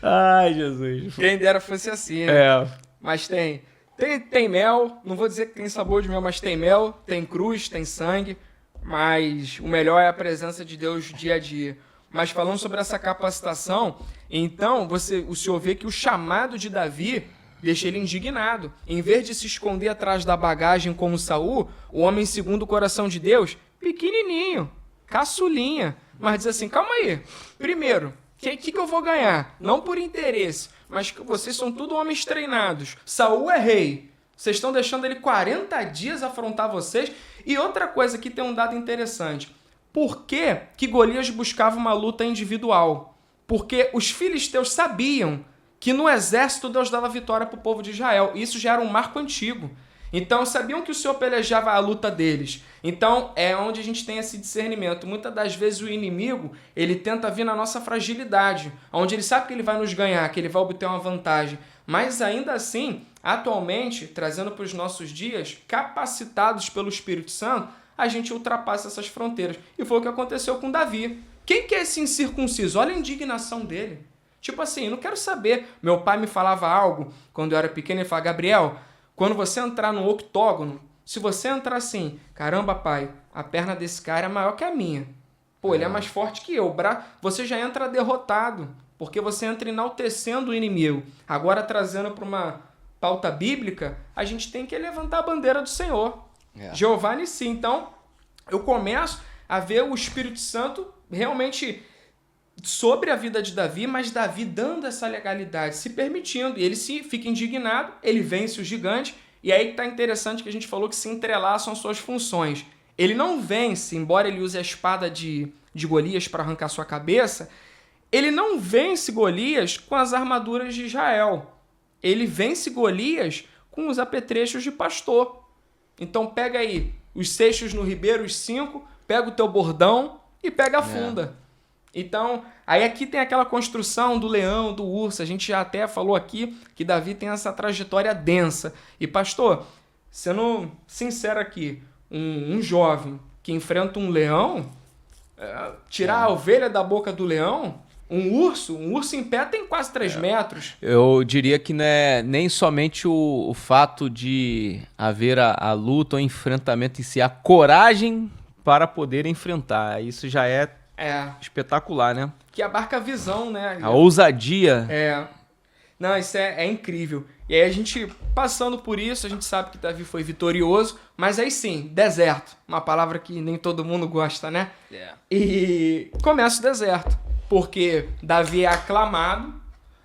Ai, Jesus.
Quem dera fosse assim, né? Mas tem mel, não vou dizer que tem sabor de mel, mas tem mel, tem cruz, tem sangue, mas o melhor é a presença de Deus dia a dia. Mas falando sobre essa capacitação, então o senhor vê que o chamado de Davi deixa ele indignado. Em vez de se esconder atrás da bagagem como Saul, o homem segundo o coração de Deus, pequenininho, caçulinha, mas diz assim, calma aí, primeiro, o que eu vou ganhar? Não por interesse, mas que vocês são tudo homens treinados. Saul é rei. Vocês estão deixando ele 40 dias afrontar vocês. E outra coisa que tem um dado interessante. Por que Golias buscava uma luta individual? Porque os filisteus sabiam que no exército Deus dava vitória para o povo de Israel. Isso já era um marco antigo. Então, sabiam que o Senhor pelejava a luta deles. Então, é onde a gente tem esse discernimento. Muitas das vezes o inimigo, ele tenta vir na nossa fragilidade, onde ele sabe que ele vai nos ganhar, que ele vai obter uma vantagem. Mas ainda assim, atualmente, trazendo para os nossos dias, capacitados pelo Espírito Santo, a gente ultrapassa essas fronteiras. E foi o que aconteceu com Davi. Quem que é esse incircunciso? Olha a indignação dele. Tipo assim, eu não quero saber. Meu pai me falava algo, quando eu era pequeno, ele falava, Gabriel, quando você entrar no octógono, se você entrar assim, caramba, pai, a perna desse cara é maior que a minha. Pô, ele é mais forte que eu. Você já entra derrotado, porque você entra enaltecendo o inimigo. Agora, trazendo para uma pauta bíblica, a gente tem que levantar a bandeira do Senhor. Jeová Nissi. Então, eu começo a ver o Espírito Santo realmente sobre a vida de Davi, mas Davi dando essa legalidade, se permitindo. E ele fica indignado, ele vence o gigante. E aí que está interessante que a gente falou que se entrelaçam as suas funções. Ele não vence, embora ele use a espada de Golias para arrancar sua cabeça, ele não vence Golias com as armaduras de Israel. Ele vence Golias com os apetrechos de pastor. Então pega aí os seixos no ribeiro, os 5, pega o teu bordão e pega a funda. Então, aí aqui tem aquela construção do leão, do urso. A gente já até falou aqui que Davi tem essa trajetória densa. E pastor, sendo sincero aqui, um jovem que enfrenta um leão, tirar a ovelha da boca do leão, um urso em pé tem quase 3 metros.
Eu diria que não é nem somente o fato de haver a luta ou enfrentamento em si, a coragem para poder enfrentar. Isso já é espetacular, né?
Que abarca a visão, né?
A ousadia.
Não, isso é incrível. E aí a gente, passando por isso, a gente sabe que Davi foi vitorioso, mas aí sim, deserto. Uma palavra que nem todo mundo gosta, né? E começa o deserto. Porque Davi é aclamado,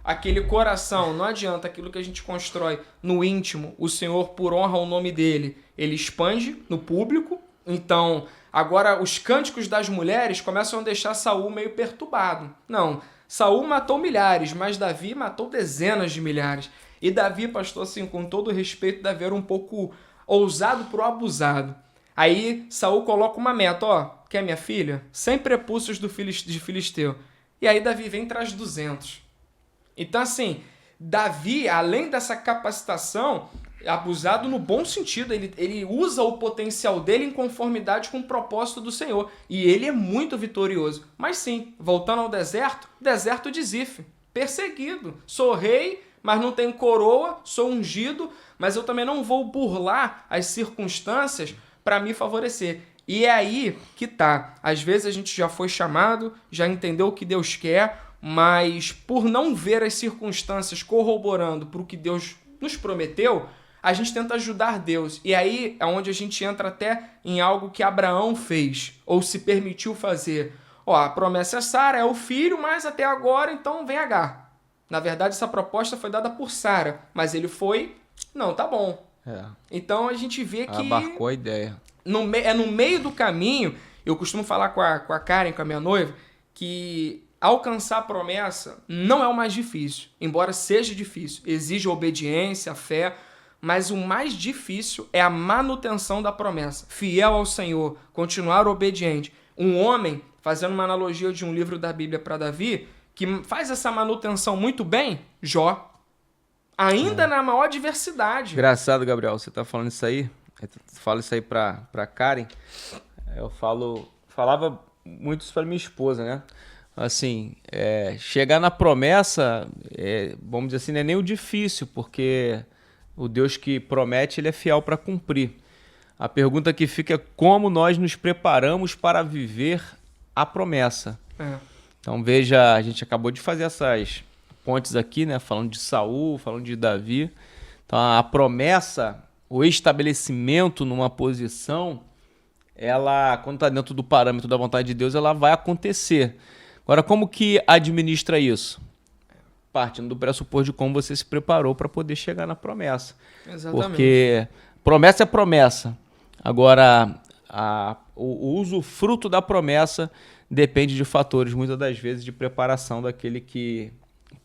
aquele coração, não adianta, aquilo que a gente constrói no íntimo, o Senhor, por honra ao nome dele, ele expande no público. Então, agora os cânticos das mulheres começam a deixar Saul meio perturbado. Não, Saul matou milhares, mas Davi matou dezenas de milhares. E Davi, pastor, assim, com todo respeito, Davi era um pouco ousado pro abusado. Aí Saul coloca uma meta, quer minha filha? 100 prepúcios de Filisteu. E aí Davi vem e traz 200. Então, assim, Davi, além dessa capacitação, abusado no bom sentido, ele usa o potencial dele em conformidade com o propósito do Senhor. E ele é muito vitorioso. Mas sim, voltando ao deserto de Zif, perseguido. Sou rei, mas não tenho coroa, sou ungido, mas eu também não vou burlar as circunstâncias para me favorecer. E é aí que tá. Às vezes a gente já foi chamado, já entendeu o que Deus quer, mas por não ver as circunstâncias corroborando para o que Deus nos prometeu, a gente tenta ajudar Deus. E aí é onde a gente entra até em algo que Abraão fez, ou se permitiu fazer. A promessa é Sara, é o filho, mas até agora, então vem Agar. Na verdade, essa proposta foi dada por Sara, mas ele foi, não, tá bom. Então a gente vê que...
Abarcou a ideia.
No meio do caminho, eu costumo falar com a Karen, com a minha noiva, que alcançar a promessa não é o mais difícil, embora seja difícil. Exige obediência, fé, mas o mais difícil é a manutenção da promessa. Fiel ao Senhor, continuar obediente. Um homem, fazendo uma analogia de um livro da Bíblia para Davi, que faz essa manutenção muito bem, Jó. Ainda na maior adversidade.
Engraçado, Gabriel, você tá falando isso aí, fala isso aí pra Karen, eu falava muito isso pra minha esposa, né? Assim, chegar na promessa, vamos dizer assim, não é nem o difícil, porque o Deus que promete, ele é fiel para cumprir. A pergunta que fica é como nós nos preparamos para viver a promessa. Então veja, a gente acabou de fazer essas pontes aqui, né? Falando de Saul, falando de Davi. Então a promessa, o estabelecimento numa posição, ela, quando está dentro do parâmetro da vontade de Deus, ela vai acontecer. Agora, como que administra isso? Partindo do pressuposto de como você se preparou para poder chegar na promessa.
Exatamente.
Porque promessa é promessa. Agora, o usufruto da promessa depende de fatores, muitas das vezes, de preparação daquele que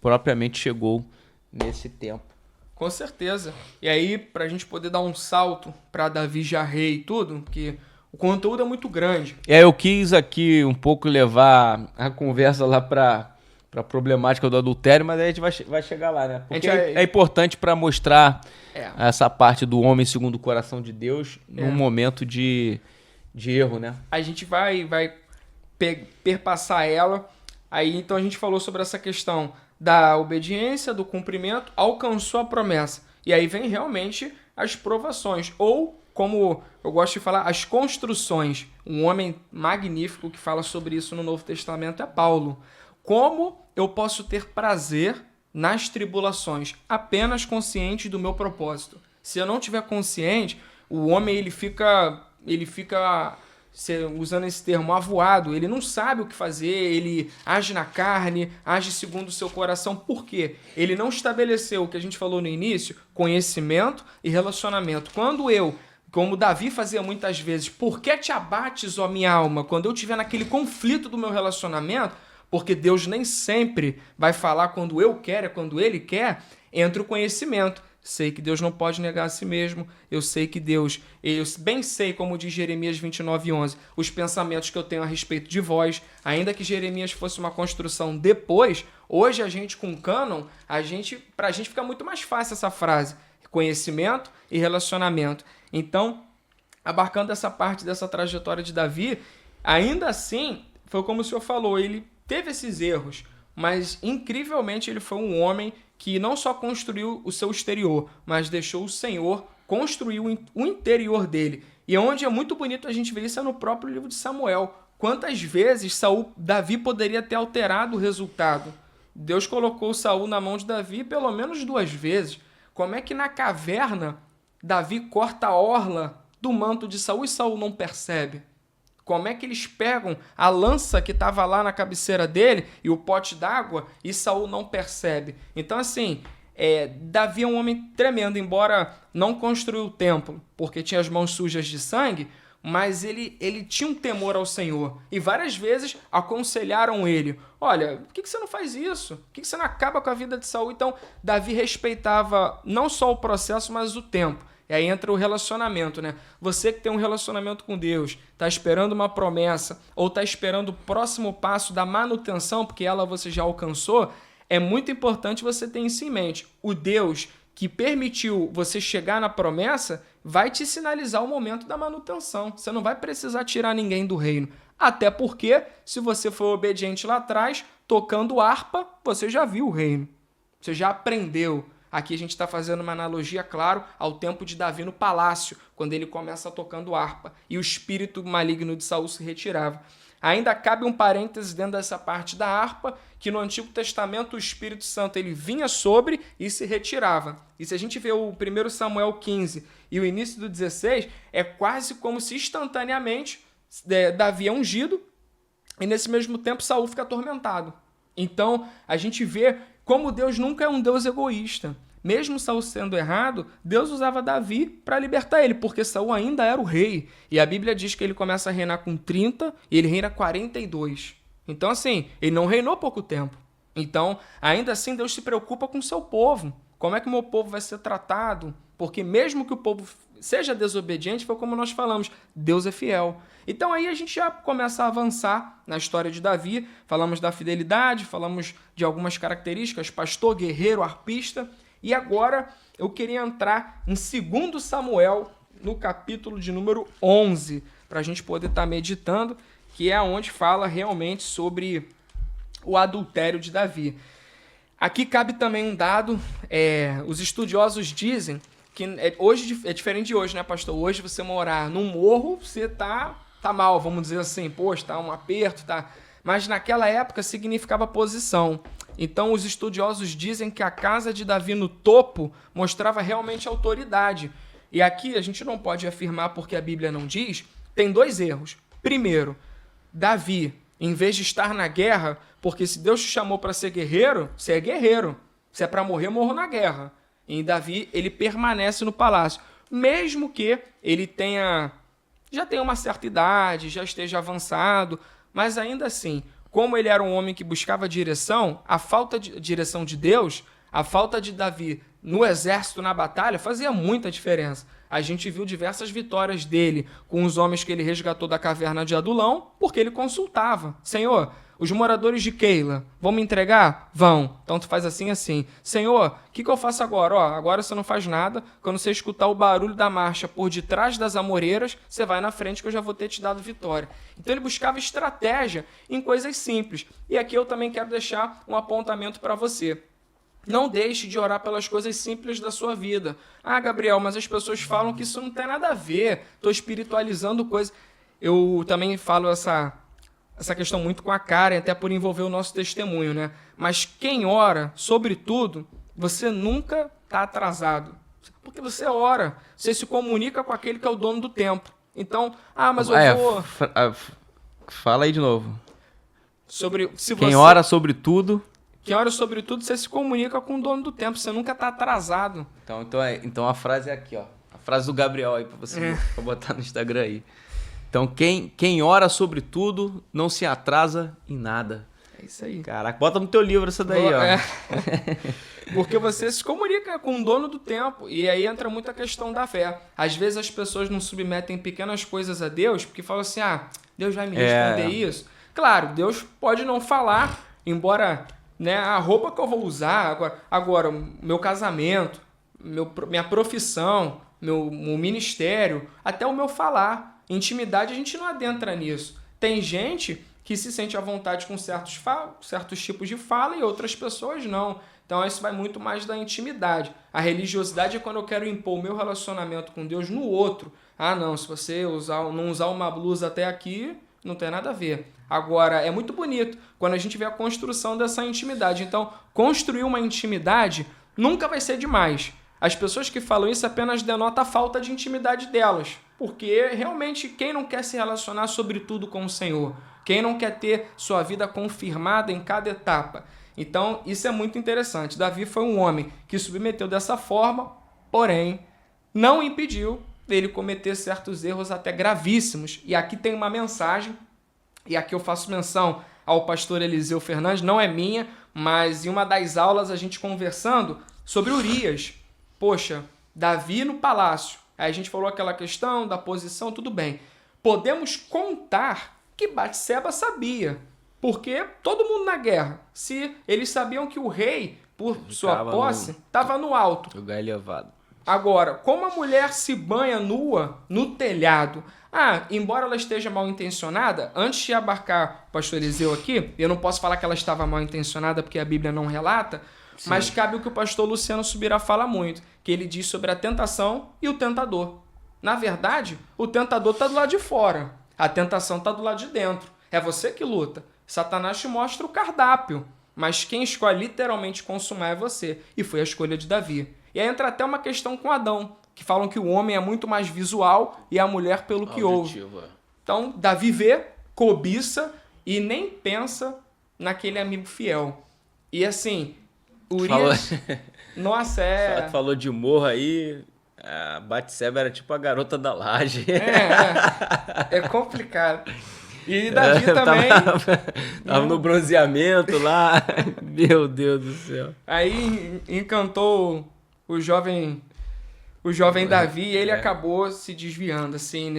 propriamente chegou nesse tempo.
Com certeza. E aí, para a gente poder dar um salto para Davi já rei e tudo, porque o conteúdo é muito grande.
Eu quis aqui um pouco levar a conversa lá para a problemática do adultério, mas aí a gente vai chegar lá, né? Porque é importante para mostrar essa parte do homem segundo o coração de Deus num momento de erro, né?
A gente vai perpassar ela. Aí, então, a gente falou sobre essa questão da obediência, do cumprimento, alcançou a promessa. E aí vem realmente as provações, ou, como eu gosto de falar, as construções. Um homem magnífico que fala sobre isso no Novo Testamento é Paulo. Como eu posso ter prazer nas tribulações, apenas consciente do meu propósito? Se eu não tiver consciente, o homem ele fica usando esse termo, avoado, ele não sabe o que fazer, ele age na carne, age segundo o seu coração. Por quê? Ele não estabeleceu o que a gente falou no início, conhecimento e relacionamento. Quando eu, como Davi fazia muitas vezes, por que te abates, ó minha alma? Quando eu estiver naquele conflito do meu relacionamento, porque Deus nem sempre vai falar quando eu quero, é quando Ele quer, entra o conhecimento. Sei que Deus não pode negar a si mesmo. Eu sei que Deus... Eu bem sei, como diz Jeremias 29:11, os pensamentos que eu tenho a respeito de vós. Ainda que Jeremias fosse uma construção depois, hoje a gente com cânon, pra gente fica muito mais fácil essa frase. Conhecimento e relacionamento. Então, abarcando essa parte dessa trajetória de Davi, ainda assim, foi como o senhor falou, ele teve esses erros, mas incrivelmente ele foi um homem que não só construiu o seu exterior, mas deixou o Senhor construir o interior dele. E onde é muito bonito a gente ver isso é no próprio livro de Samuel. Quantas vezes Davi poderia ter alterado o resultado? Deus colocou Saul na mão de Davi pelo menos 2 vezes. Como é que na caverna Davi corta a orla do manto de Saul e Saul não percebe? Como é que eles pegam a lança que estava lá na cabeceira dele e o pote d'água e Saul não percebe? Então, assim, Davi é um homem tremendo, embora não construiu o templo, porque tinha as mãos sujas de sangue, mas ele tinha um temor ao Senhor. E várias vezes aconselharam ele, olha, por que você não faz isso? Por que você não acaba com a vida de Saul? Então, Davi respeitava não só o processo, mas o tempo. E aí entra o relacionamento, né? Você que tem um relacionamento com Deus, está esperando uma promessa ou está esperando o próximo passo da manutenção, porque ela você já alcançou, é muito importante você ter isso em mente. O Deus que permitiu você chegar na promessa vai te sinalizar o momento da manutenção. Você não vai precisar tirar ninguém do reino. Até porque, se você for obediente lá atrás, tocando harpa, você já viu o reino. Você já aprendeu. Aqui a gente está fazendo uma analogia, claro, ao tempo de Davi no palácio, quando ele começa tocando harpa e o espírito maligno de Saul se retirava. Ainda cabe um parêntese dentro dessa parte da harpa, que no Antigo Testamento o Espírito Santo ele vinha sobre e se retirava. E se a gente vê o 1 Samuel 15 e o início do 16, é quase como se instantaneamente Davi é ungido e nesse mesmo tempo Saul fica atormentado. Então a gente vê como Deus nunca é um Deus egoísta. Mesmo Saul sendo errado, Deus usava Davi para libertar ele, porque Saul ainda era o rei. E a Bíblia diz que ele começa a reinar com 30 e ele reina 42. Então, assim, ele não reinou pouco tempo. Então, ainda assim, Deus se preocupa com o seu povo. Como é que o meu povo vai ser tratado? Porque mesmo que o povo seja desobediente, foi como nós falamos, Deus é fiel. Então aí a gente já começa a avançar na história de Davi. Falamos da fidelidade, falamos de algumas características, pastor, guerreiro, arpista. E agora eu queria entrar em 2 Samuel, no capítulo de número 11, para a gente poder estar meditando, que é onde fala realmente sobre o adultério de Davi. Aqui cabe também um dado, os estudiosos dizem que hoje é diferente de hoje, né, pastor? Hoje você morar num morro, você tá mal, vamos dizer assim, poxa, tá um aperto, tá... Mas naquela época significava posição. Então os estudiosos dizem que a casa de Davi no topo mostrava realmente autoridade. E aqui a gente não pode afirmar porque a Bíblia não diz, tem 2 erros. Primeiro, Davi, em vez de estar na guerra, porque se Deus te chamou para ser guerreiro, você é guerreiro. Se é para morrer, morro na guerra. E Davi, ele permanece no palácio. Mesmo que ele já tenha uma certa idade, já esteja avançado, mas ainda assim, como ele era um homem que buscava direção, a falta de direção de Deus, a falta de Davi no exército, na batalha, fazia muita diferença. A gente viu diversas vitórias dele com os homens que ele resgatou da caverna de Adulão, porque ele consultava. Senhor, os moradores de Keila vão me entregar? Vão. Então tu faz assim, assim. Senhor, o que eu faço agora? Agora você não faz nada. Quando você escutar o barulho da marcha por detrás das amoreiras, você vai na frente que eu já vou ter te dado vitória. Então ele buscava estratégia em coisas simples. E aqui eu também quero deixar um apontamento para você. Não deixe de orar pelas coisas simples da sua vida. Ah, Gabriel, mas as pessoas falam que isso não tem nada a ver. Estou espiritualizando coisas. Eu também falo essa questão muito com a Karen, até por envolver o nosso testemunho, né? Mas quem ora, sobretudo, você nunca está atrasado. Porque você ora, você se comunica com aquele que é o dono do tempo. Então, mas eu vou...
Fala aí de novo.
Quem
ora sobre tudo...
Quem ora sobre tudo, você se comunica com o dono do tempo, você nunca está atrasado.
Então a frase é aqui, ó. A frase do Gabriel aí, para você pra botar no Instagram aí. Então, quem ora sobre tudo não se atrasa em nada.
É isso aí.
Caraca, bota no teu livro essa daí, ó.
Porque você se comunica com o dono do tempo. E aí entra muito a questão da fé. Às vezes as pessoas não submetem pequenas coisas a Deus, porque falam assim, Deus vai me responder isso. Claro, Deus pode não falar, embora... Né, a roupa que eu vou usar, agora meu casamento, minha profissão, meu ministério, até o meu falar. Intimidade a gente não adentra nisso. Tem gente que se sente à vontade com certos tipos de fala e outras pessoas não. Então isso vai muito mais da intimidade. A religiosidade é quando eu quero impor o meu relacionamento com Deus no outro. Não, se você não usar uma blusa até aqui, não tem nada a ver. Agora, é muito bonito quando a gente vê a construção dessa intimidade. Então, construir uma intimidade nunca vai ser demais. As pessoas que falam isso apenas denotam a falta de intimidade delas. Porque, realmente, quem não quer se relacionar sobretudo com o Senhor? Quem não quer ter sua vida confirmada em cada etapa? Então, isso é muito interessante. Davi foi um homem que submeteu dessa forma, porém, não impediu dele cometer certos erros até gravíssimos. E aqui tem uma mensagem, e aqui eu faço menção ao pastor Eliseu Fernandes, não é minha, mas em uma das aulas a gente conversando sobre Urias. Poxa, Davi no palácio. Aí a gente falou aquela questão da posição, tudo bem. Podemos contar que Batseba sabia, porque todo mundo na guerra, se eles sabiam que o rei, por sua posse, estava no alto.
Lugar elevado.
Agora, como a mulher se banha nua no telhado, embora ela esteja mal intencionada, antes de abarcar o pastor Eliseu aqui, eu não posso falar que ela estava mal intencionada porque a Bíblia não relata,
Sim.
Mas cabe o que o pastor Luciano Subirá fala muito, que ele diz sobre a tentação e o tentador. Na verdade, o tentador está do lado de fora, a tentação está do lado de dentro. É você que luta. Satanás te mostra o cardápio, mas quem escolhe literalmente consumar é você. E foi a escolha de Davi. E aí entra até uma questão com Adão, que falam que o homem é muito mais visual e a mulher pelo que ouve. Então, Davi vê, cobiça e nem pensa naquele amigo fiel. E assim, Urias... Nossa,
Falou de morro aí, a Batseba era tipo a garota da laje.
É complicado. E Davi também...
Tava no bronzeamento lá, meu Deus do céu.
Aí encantou o jovem Davi e ele acabou se desviando assim,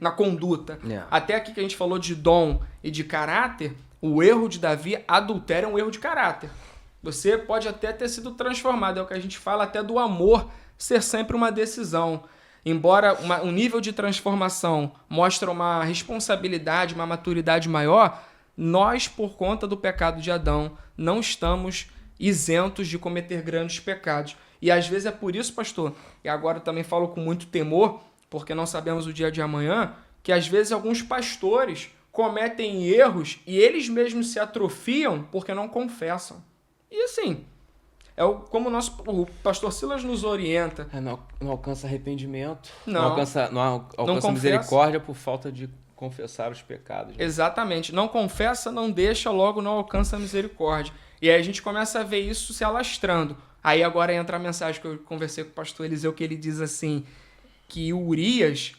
na conduta. Até aqui que a gente falou de dom e de caráter, o erro de Davi, adultério, é um erro de caráter. Você pode até ter sido transformado, é o que a gente fala até do amor ser sempre uma decisão. Embora um nível de transformação mostre uma responsabilidade, uma maturidade maior, nós, por conta do pecado de Adão, não estamos isentos de cometer grandes pecados. E às vezes é por isso, pastor, e agora eu também falo com muito temor, porque não sabemos o dia de amanhã, que às vezes alguns pastores cometem erros e eles mesmos se atrofiam porque não confessam. E assim, como o pastor Silas nos orienta.
Não alcança arrependimento,
não
alcança misericórdia por falta de confessar os pecados. Né?
Exatamente. Não confessa, não deixa, logo não alcança a misericórdia. E aí a gente começa a ver isso se alastrando. Aí agora entra a mensagem que eu conversei com o pastor Eliseu, que ele diz assim, que o Urias,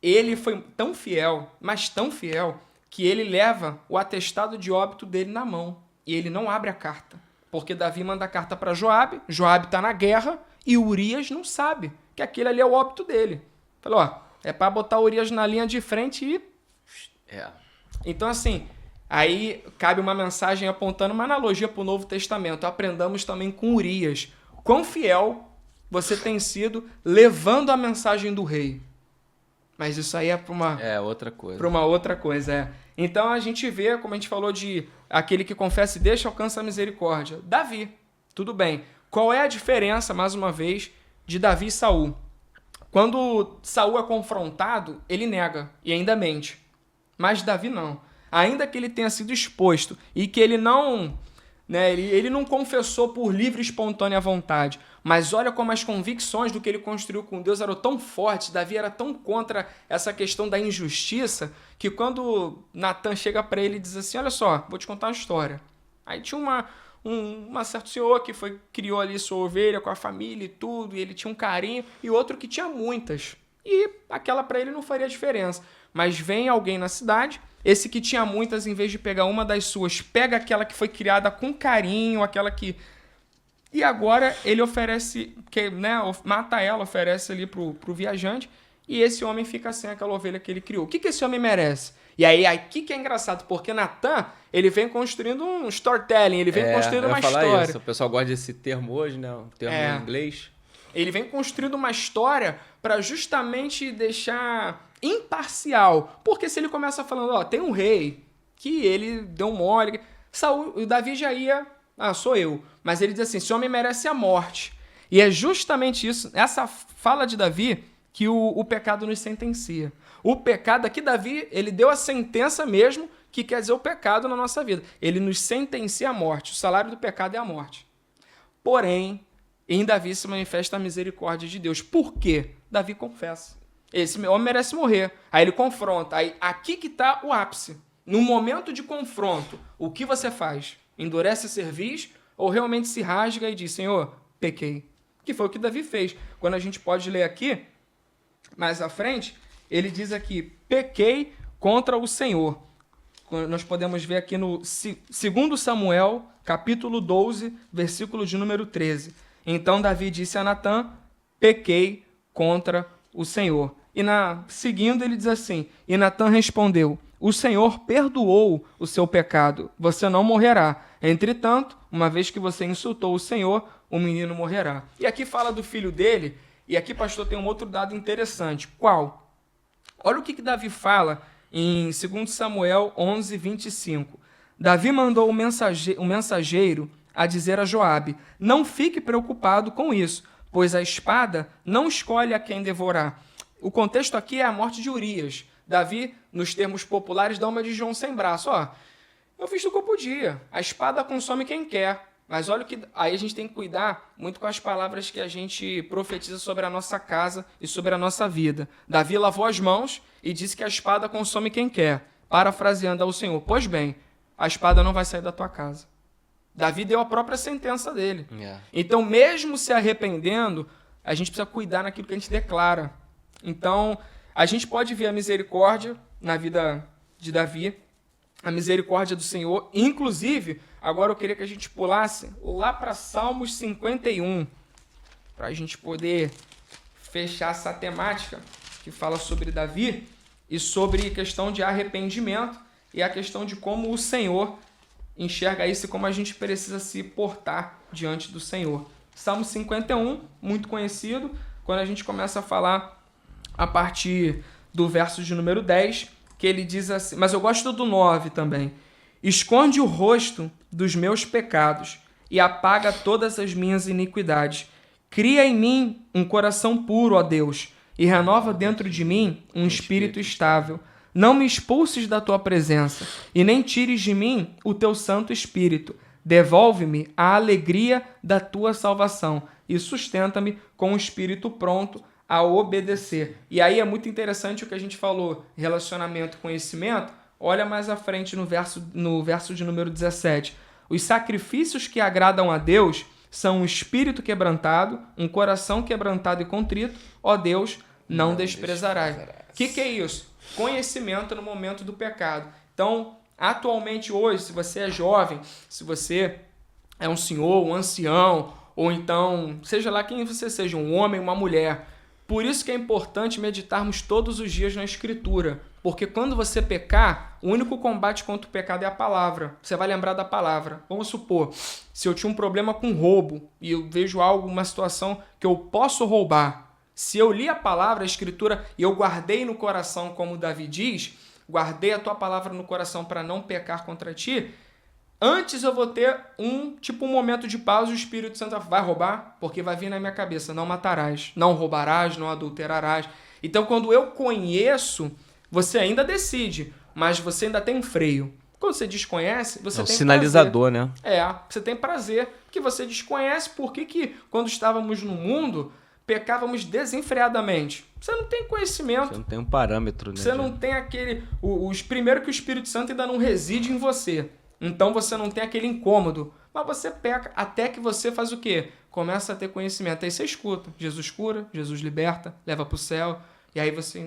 ele foi tão fiel, mas tão fiel, que ele leva o atestado de óbito dele na mão. E ele não abre a carta. Porque Davi manda a carta para Joabe está na guerra, e Urias não sabe que aquele ali é o óbito dele. Falou, é para botar Urias na linha de frente e... Então assim, aí cabe uma mensagem apontando uma analogia para o Novo Testamento. Aprendamos também com Urias. Quão fiel você tem sido levando a mensagem do rei. Mas isso aí é para uma...
outra coisa.
Para uma outra coisa, Então a gente vê, como a gente falou de aquele que confessa e deixa, alcança a misericórdia. Davi, tudo bem. Qual é a diferença, mais uma vez, de Davi e Saul? Quando Saul é confrontado, ele nega e ainda mente. Mas Davi não. Ainda que ele tenha sido exposto e que ele não... ele não confessou por livre e espontânea vontade. Mas olha como as convicções do que ele construiu com Deus eram tão fortes. Davi era tão contra essa questão da injustiça que quando Natan chega para ele e diz assim, olha só, vou te contar uma história. Aí tinha uma certo senhor que criou ali sua ovelha com a família e tudo, e ele tinha um carinho, e outro que tinha muitas. E aquela para ele não faria diferença. Mas vem alguém na cidade, esse que tinha muitas, em vez de pegar uma das suas, pega aquela que foi criada com carinho, aquela que... E agora ele oferece, mata ela, oferece ali pro viajante, e esse homem fica sem aquela ovelha que ele criou. O que esse homem merece? E aí, aqui que é engraçado, porque Natan, ele vem construindo um storytelling, ele vem construindo uma história.
Isso. O pessoal gosta desse termo hoje, né? Um termo em inglês.
Ele vem construindo uma história para justamente deixar imparcial. Porque se ele começa falando, tem um rei, que ele deu um mole, o Davi já ia, sou eu. Mas ele diz assim, esse homem merece a morte. E é justamente isso, essa fala de Davi, que o pecado nos sentencia. O pecado, aqui Davi, ele deu a sentença mesmo, que quer dizer o pecado na nossa vida. Ele nos sentencia à morte. O salário do pecado é a morte. Porém, em Davi se manifesta a misericórdia de Deus. Por quê? Davi confessa. Esse homem merece morrer. Aí ele confronta. Aí, aqui que está o ápice. No momento de confronto, o que você faz? Endurece a cerviz ou realmente se rasga e diz, Senhor, pequei? Que foi o que Davi fez. Quando a gente pode ler aqui, mais à frente, ele diz aqui, pequei contra o Senhor. Nós podemos ver aqui no 2 Samuel, capítulo 12, versículo de número 13. Então Davi disse a Natan, pequei contra o Senhor. E seguindo ele diz assim, e Natan respondeu, o Senhor perdoou o seu pecado, você não morrerá. Entretanto, uma vez que você insultou o Senhor, o menino morrerá. E aqui fala do filho dele, e aqui, pastor, tem um outro dado interessante. Qual? Olha o que Davi fala em 2 Samuel 11, 25. Davi mandou um mensageiro a dizer a Joabe: não fique preocupado com isso, pois a espada não escolhe a quem devorar. O contexto aqui é a morte de Urias. Davi, nos termos populares, dá uma de João sem braço. Eu fiz o que eu podia. A espada consome quem quer. Mas olha que aí a gente tem que cuidar muito com as palavras que a gente profetiza sobre a nossa casa e sobre a nossa vida. Davi lavou as mãos e disse que a espada consome quem quer, parafraseando ao Senhor: pois bem, a espada não vai sair da tua casa. Davi deu a própria sentença dele. Então, mesmo se arrependendo, a gente precisa cuidar naquilo que a gente declara. Então, a gente pode ver a misericórdia na vida de Davi, a misericórdia do Senhor. Inclusive, agora eu queria que a gente pulasse lá para Salmos 51, para a gente poder fechar essa temática que fala sobre Davi e sobre a questão de arrependimento e a questão de como o Senhor enxerga isso e como a gente precisa se portar diante do Senhor. Salmo 51, muito conhecido, quando a gente começa a falar a partir do verso de número 10, que ele diz assim, mas eu gosto do 9 também: esconde o rosto dos meus pecados e apaga todas as minhas iniquidades. Cria em mim um coração puro, ó Deus, e renova dentro de mim um espírito estável. Não me expulses da tua presença e nem tires de mim o teu Santo Espírito. Devolve-me a alegria da tua salvação e sustenta-me com um espírito pronto a obedecer. E aí é muito interessante o que a gente falou, relacionamento e conhecimento. Olha mais à frente no verso de número 17. Os sacrifícios que agradam a Deus são um espírito quebrantado, um coração quebrantado e contrito. Ó Deus, não desprezarás. O que é isso? Conhecimento no momento do pecado. Então, atualmente hoje, se você é jovem, se você é um senhor, um ancião, ou então, seja lá quem você seja, um homem, uma mulher, por isso que é importante meditarmos todos os dias na Escritura, porque quando você pecar, o único combate contra o pecado é a palavra. Você vai lembrar da palavra. Vamos supor, se eu tinha um problema com roubo e eu vejo algo, uma situação que eu posso roubar, se eu li a palavra, a Escritura, e eu guardei no coração, como Davi diz, guardei a tua palavra no coração para não pecar contra ti, antes eu vou ter um momento de pausa e o Espírito Santo vai roubar, porque vai vir na minha cabeça: não matarás, não roubarás, não adulterarás. Então, quando eu conheço, você ainda decide, mas você ainda tem um freio. Quando você desconhece, você tem
sinalizador,
prazer.
Né?
Você tem prazer, porque você desconhece por que quando estávamos no mundo, pecávamos desenfreadamente. Você não tem conhecimento.
Você não tem um parâmetro, né?
Você não tem aquele... Primeiro que o Espírito Santo ainda não reside em você. Então você não tem aquele incômodo. Mas você peca até que você faz o quê? Começa a ter conhecimento. Aí você escuta. Jesus cura, Jesus liberta, leva para o céu. E aí você,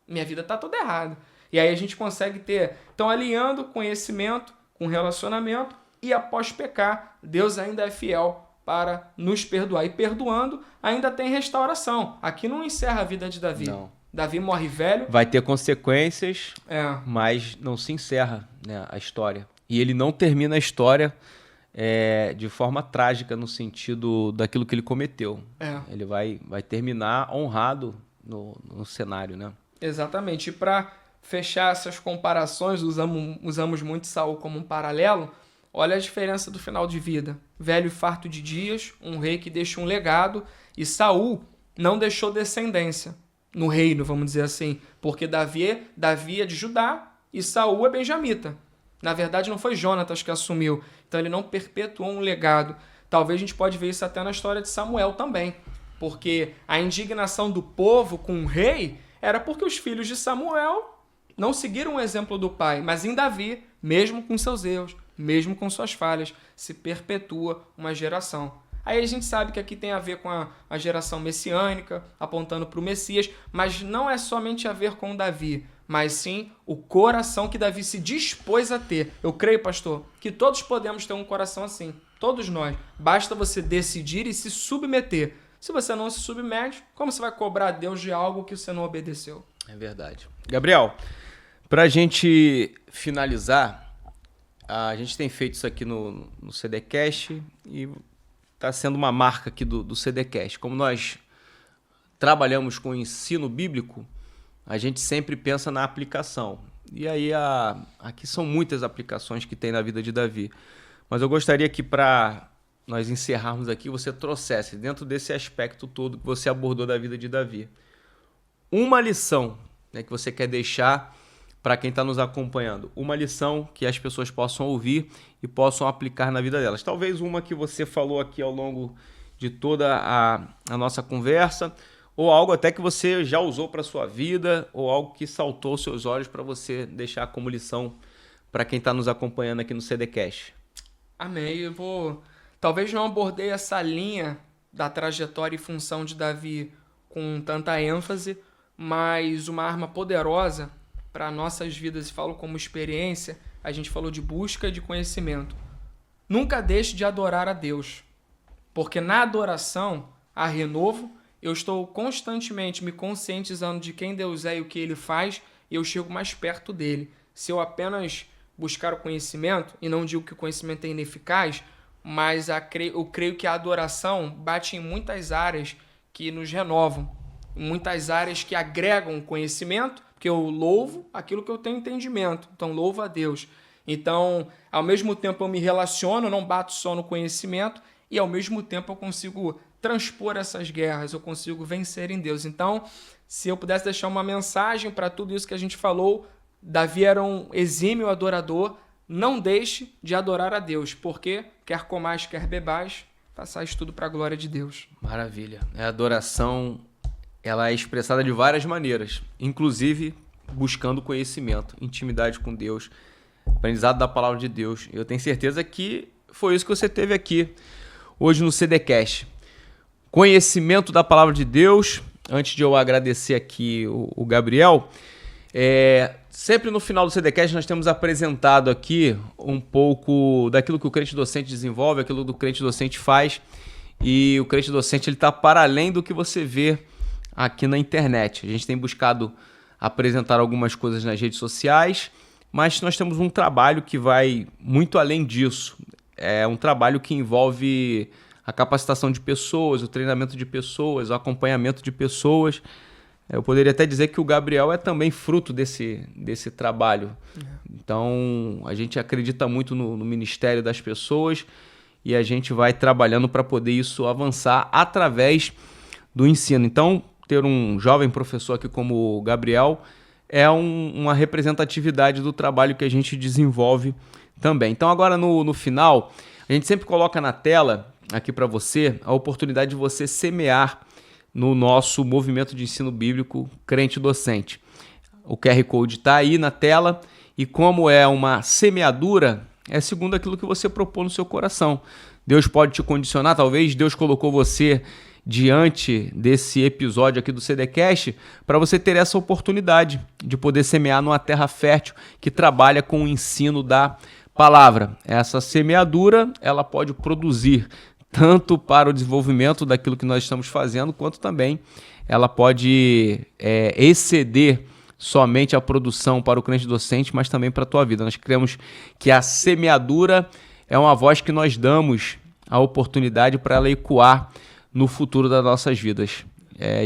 minha vida está toda errada. E aí a gente consegue ter... Então, alinhando conhecimento com relacionamento e após pecar, Deus ainda é fiel para nos perdoar. E perdoando, ainda tem restauração. Aqui não encerra a vida de Davi.
Não.
Davi morre velho.
Vai ter consequências, mas não se encerra, né, a história. E ele não termina a história de forma trágica no sentido daquilo que ele cometeu. Ele vai terminar honrado no cenário, né?
Exatamente. E para fechar essas comparações, usamos muito Saul como um paralelo. Olha a diferença do final de vida. Velho e farto de dias, um rei que deixa um legado, e Saul não deixou descendência no reino, vamos dizer assim, porque Davi é de Judá e Saul é benjamita. Na verdade, não foi Jonatas que assumiu, então ele não perpetuou um legado. Talvez a gente pode ver isso até na história de Samuel também, porque a indignação do povo com o rei era porque os filhos de Samuel não seguiram o exemplo do pai, mas em Davi, mesmo com seus erros, mesmo com suas falhas, se perpetua uma geração. Aí a gente sabe que aqui tem a ver com a geração messiânica, apontando para o Messias, mas não é somente a ver com Davi, mas sim o coração que Davi se dispôs a ter. Eu creio, pastor, que todos podemos ter um coração assim, todos nós. Basta você decidir e se submeter. Se você não se submete, como você vai cobrar a Deus de algo que você não obedeceu?
É verdade. Gabriel, para a gente finalizar, a gente tem feito isso aqui no CDcast e está sendo uma marca aqui do CDcast. Como nós trabalhamos com o ensino bíblico, a gente sempre pensa na aplicação. E aí aqui são muitas aplicações que tem na vida de Davi. Mas eu gostaria que para nós encerrarmos aqui, você trouxesse, dentro desse aspecto todo que você abordou da vida de Davi, uma lição, né, que você quer deixar para quem está nos acompanhando. Uma lição que as pessoas possam ouvir e possam aplicar na vida delas. Talvez uma que você falou aqui ao longo de toda a nossa conversa, ou algo até que você já usou para a sua vida, ou algo que saltou aos seus olhos para você deixar como lição para quem está nos acompanhando aqui no CDCast.
Amém. Talvez não abordei essa linha da trajetória e função de Davi com tanta ênfase, mas uma arma poderosa para nossas vidas, e falo como experiência, a gente falou de busca de conhecimento. Nunca deixe de adorar a Deus, porque na adoração há renovo, eu estou constantemente me conscientizando de quem Deus é e o que Ele faz, e eu chego mais perto dele. Se eu apenas buscar o conhecimento, e não digo que o conhecimento é ineficaz, mas eu creio que a adoração bate em muitas áreas que nos renovam, em muitas áreas que agregam conhecimento, porque eu louvo aquilo que eu tenho entendimento, então louvo a Deus. Então, ao mesmo tempo eu me relaciono, eu não bato só no conhecimento, e ao mesmo tempo eu consigo transpor essas guerras, eu consigo vencer em Deus. Então, se eu pudesse deixar uma mensagem para tudo isso que a gente falou, Davi era um exímio adorador. Não deixe de adorar a Deus, porque quer comais, quer bebais, façais tudo para a glória de Deus.
Maravilha. A adoração, ela é expressada de várias maneiras, inclusive buscando conhecimento, intimidade com Deus, aprendizado da palavra de Deus. Eu tenho certeza que foi isso que você teve aqui hoje no CDCast. Conhecimento da palavra de Deus. Antes de eu agradecer aqui o Gabriel, sempre no final do CDCast nós temos apresentado aqui um pouco daquilo que o crente docente desenvolve, aquilo que o crente docente faz, e o crente docente está para além do que você vê aqui na internet. A gente tem buscado apresentar algumas coisas nas redes sociais, mas nós temos um trabalho que vai muito além disso. É um trabalho que envolve a capacitação de pessoas, o treinamento de pessoas, o acompanhamento de pessoas. Eu poderia até dizer que o Gabriel é também fruto desse trabalho. Então, a gente acredita muito no ministério das pessoas e a gente vai trabalhando para poder isso avançar através do ensino. Então, ter um jovem professor aqui como o Gabriel é uma representatividade do trabalho que a gente desenvolve também. Então, agora no final, a gente sempre coloca na tela aqui para você a oportunidade de você semear no nosso movimento de ensino bíblico Crente Docente. O QR Code está aí na tela e como é uma semeadura, é segundo aquilo que você propôs no seu coração. Deus pode te condicionar, talvez Deus colocou você diante desse episódio aqui do CDCast para você ter essa oportunidade de poder semear numa terra fértil que trabalha com o ensino da palavra. Essa semeadura, ela pode produzir tanto para o desenvolvimento daquilo que nós estamos fazendo, quanto também ela pode exceder somente a produção para o crente docente, mas também para a tua vida. Nós cremos que a semeadura é uma voz que nós damos a oportunidade para ela ecoar no futuro das nossas vidas.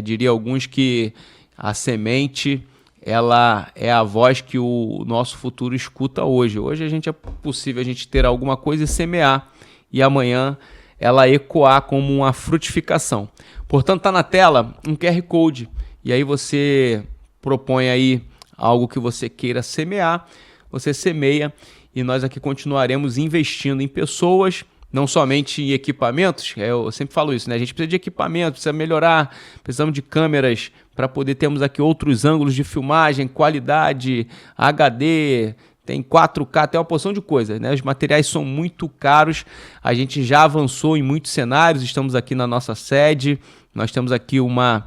Diria alguns que a semente ela é a voz que o nosso futuro escuta hoje. Hoje é possível a gente ter alguma coisa e semear, e amanhã ela ecoar como uma frutificação. Portanto, está na tela um QR Code, e aí você propõe aí algo que você queira semear, você semeia, e nós aqui continuaremos investindo em pessoas, não somente em equipamentos. Eu sempre falo isso, né? A gente precisa de equipamento, precisa melhorar, precisamos de câmeras para poder termos aqui outros ângulos de filmagem, qualidade, HD, tem 4K, até uma porção de coisas, né? Os materiais são muito caros, a gente já avançou em muitos cenários, estamos aqui na nossa sede, nós temos aqui uma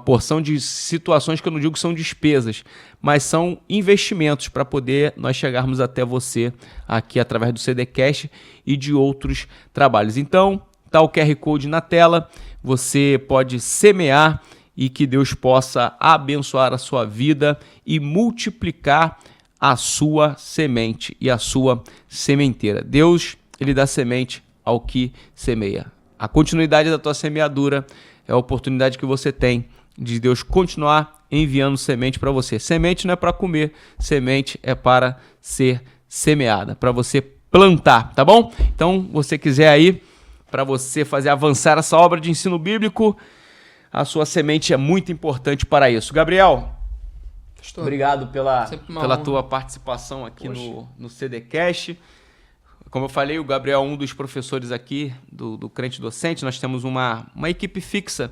porção de situações que eu não digo que são despesas, mas são investimentos para poder nós chegarmos até você aqui através do CDCast e de outros trabalhos. Então, está o QR Code na tela, você pode semear e que Deus possa abençoar a sua vida e multiplicar a sua semente e a sua sementeira. Deus, ele dá semente ao que semeia. A continuidade da tua semeadura é a oportunidade que você tem de Deus continuar enviando semente para você. Semente não é para comer, semente é para ser semeada, para você plantar, tá bom? Então, você quiser aí, para você fazer avançar essa obra de ensino bíblico, a sua semente é muito importante para isso. Gabriel, obrigado pela tua participação aqui no CDCast. Como eu falei, o Gabriel é um dos professores aqui do Crente Docente. Nós temos uma equipe fixa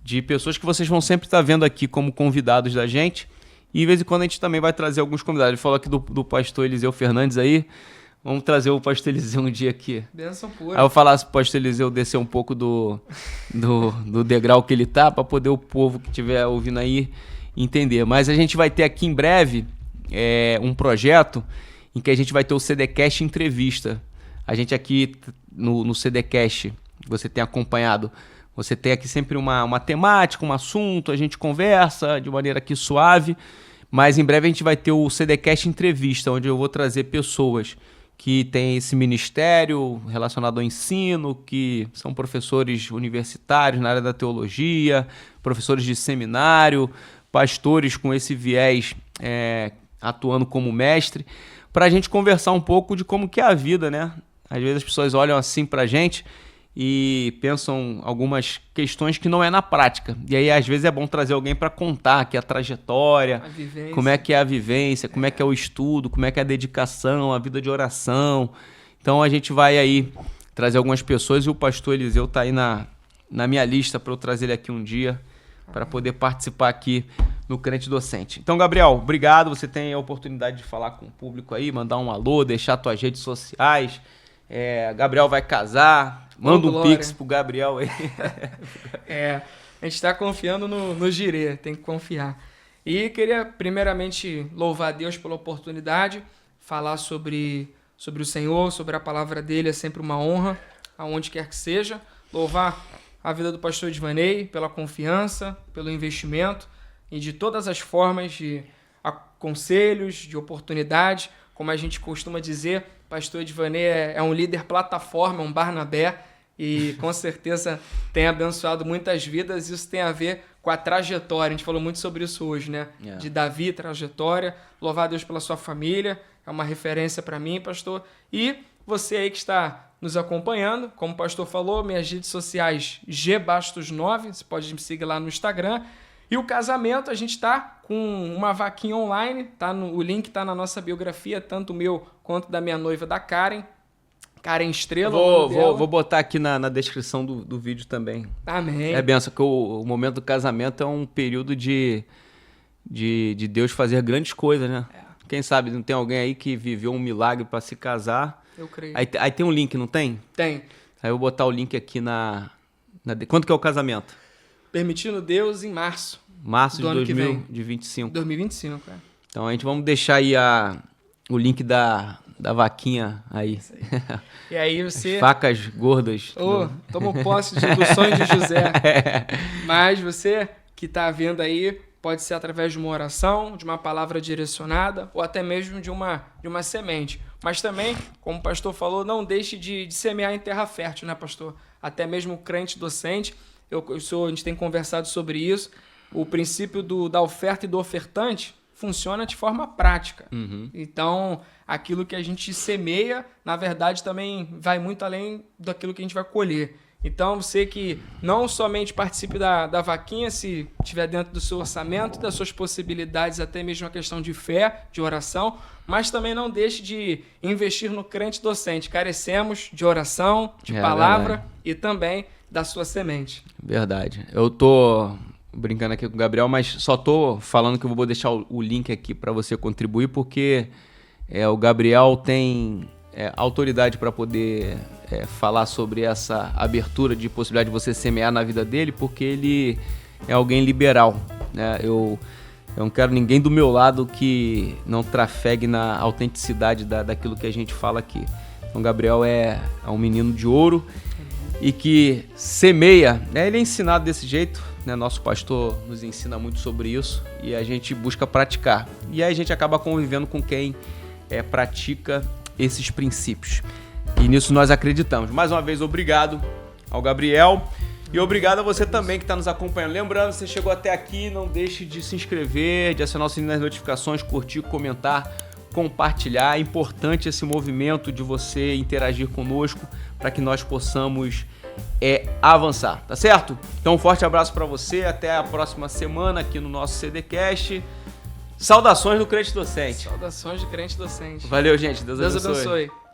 de pessoas que vocês vão sempre estar vendo aqui como convidados da gente. E de vez em quando a gente também vai trazer alguns convidados. Ele falou aqui do pastor Eliseu Fernandes aí. Vamos trazer o pastor Eliseu um dia aqui.
Benção pura.
Aí eu vou falar se o pastor Eliseu descer um pouco do degrau que ele tá, para poder o povo que estiver ouvindo aí entender. Mas a gente vai ter aqui em breve um projeto em que a gente vai ter o CDCast Entrevista. A gente aqui no CDCast, você tem acompanhado, você tem aqui sempre uma temática, um assunto, a gente conversa de maneira aqui suave, mas em breve a gente vai ter o CDCast Entrevista, onde eu vou trazer pessoas que têm esse ministério relacionado ao ensino, que são professores universitários na área da teologia, professores de seminário, pastores com esse viés atuando como mestre, para a gente conversar um pouco de como que é a vida, né? Às vezes as pessoas olham assim para a gente e pensam algumas questões que não é na prática. E aí, às vezes, é bom trazer alguém para contar aqui a trajetória, como é que é a vivência, como é que é o estudo, como é que é a dedicação, a vida de oração. Então, a gente vai aí trazer algumas pessoas e o pastor Eliseu está aí na minha lista para eu trazer ele aqui um dia para poder participar aqui no Crente Docente. Então, Gabriel, obrigado. Você tem a oportunidade de falar com o público aí, mandar um alô, deixar suas redes sociais. Gabriel vai casar. Manda um pix pro Gabriel aí.
A gente está confiando no Girê, tem que confiar. E queria primeiramente louvar a Deus pela oportunidade, falar sobre o Senhor, sobre a palavra dele, é sempre uma honra, aonde quer que seja. Louvar a vida do pastor Edvanei pela confiança, pelo investimento e de todas as formas de conselhos, de oportunidades. Como a gente costuma dizer, pastor Edvanei é um líder plataforma, um Barnabé, e com certeza tem abençoado muitas vidas. Isso tem a ver com a trajetória. A gente falou muito sobre isso hoje, né? De Davi, trajetória. Louvar a Deus pela sua família. É uma referência para mim, pastor. E você aí que está nos acompanhando, como o pastor falou, minhas redes sociais gbastos9, você pode me seguir lá no Instagram. E o casamento, a gente está com uma vaquinha online, o link está na nossa biografia, tanto o meu quanto da minha noiva, da Karen Estrela.
Vou botar aqui na descrição do vídeo também.
Amém.
É benção que o momento do casamento é um período de Deus fazer grandes coisas, né? Quem sabe não tem alguém aí que viveu um milagre para se casar.
Eu creio.
Aí tem um link, não tem?
Tem.
Aí eu vou botar o link aqui Quando que é o casamento?
Permitindo Deus em março.
Março de
2025. 2025,
Então a gente vamos deixar aí o link da vaquinha aí.
Isso aí. E aí você...
As facas gordas.
Toma posse do sonho de José. Mas você que está vendo aí, pode ser através de uma oração, de uma palavra direcionada, ou até mesmo de uma semente. Mas também, como o pastor falou, não deixe de semear em terra fértil, né, pastor? Até mesmo o Crente Docente, a gente tem conversado sobre isso. O princípio da oferta e do ofertante funciona de forma prática.
Uhum.
Então, aquilo que a gente semeia, na verdade, também vai muito além daquilo que a gente vai colher. Então, você que não somente participe da vaquinha, se estiver dentro do seu orçamento, das suas possibilidades, até mesmo a questão de fé, de oração, mas também não deixe de investir no Crente Docente. Carecemos de oração, de palavra e também da sua semente.
Verdade. Eu tô brincando aqui com o Gabriel, mas só tô falando que eu vou deixar o link aqui para você contribuir, porque o Gabriel tem autoridade para poder falar sobre essa abertura de possibilidade de você semear na vida dele, porque ele é alguém liberal, né? Eu não quero ninguém do meu lado que não trafegue na autenticidade daquilo que a gente fala aqui. Então, Gabriel é um menino de ouro e que semeia, né? Ele é ensinado desse jeito, né? Nosso pastor nos ensina muito sobre isso e a gente busca praticar. E aí a gente acaba convivendo com quem pratica esses princípios. E nisso nós acreditamos. Mais uma vez, obrigado ao Gabriel e obrigado a você também que está nos acompanhando. Lembrando, se você chegou até aqui, não deixe de se inscrever, de acionar o sininho das notificações, curtir, comentar, compartilhar. É importante esse movimento de você interagir conosco para que nós possamos avançar, tá certo? Então um forte abraço para você, até a próxima semana aqui no nosso CDcast. Saudações do crente docente.
Saudações do crente docente.
Valeu, gente. Deus abençoe.
Deus abençoe.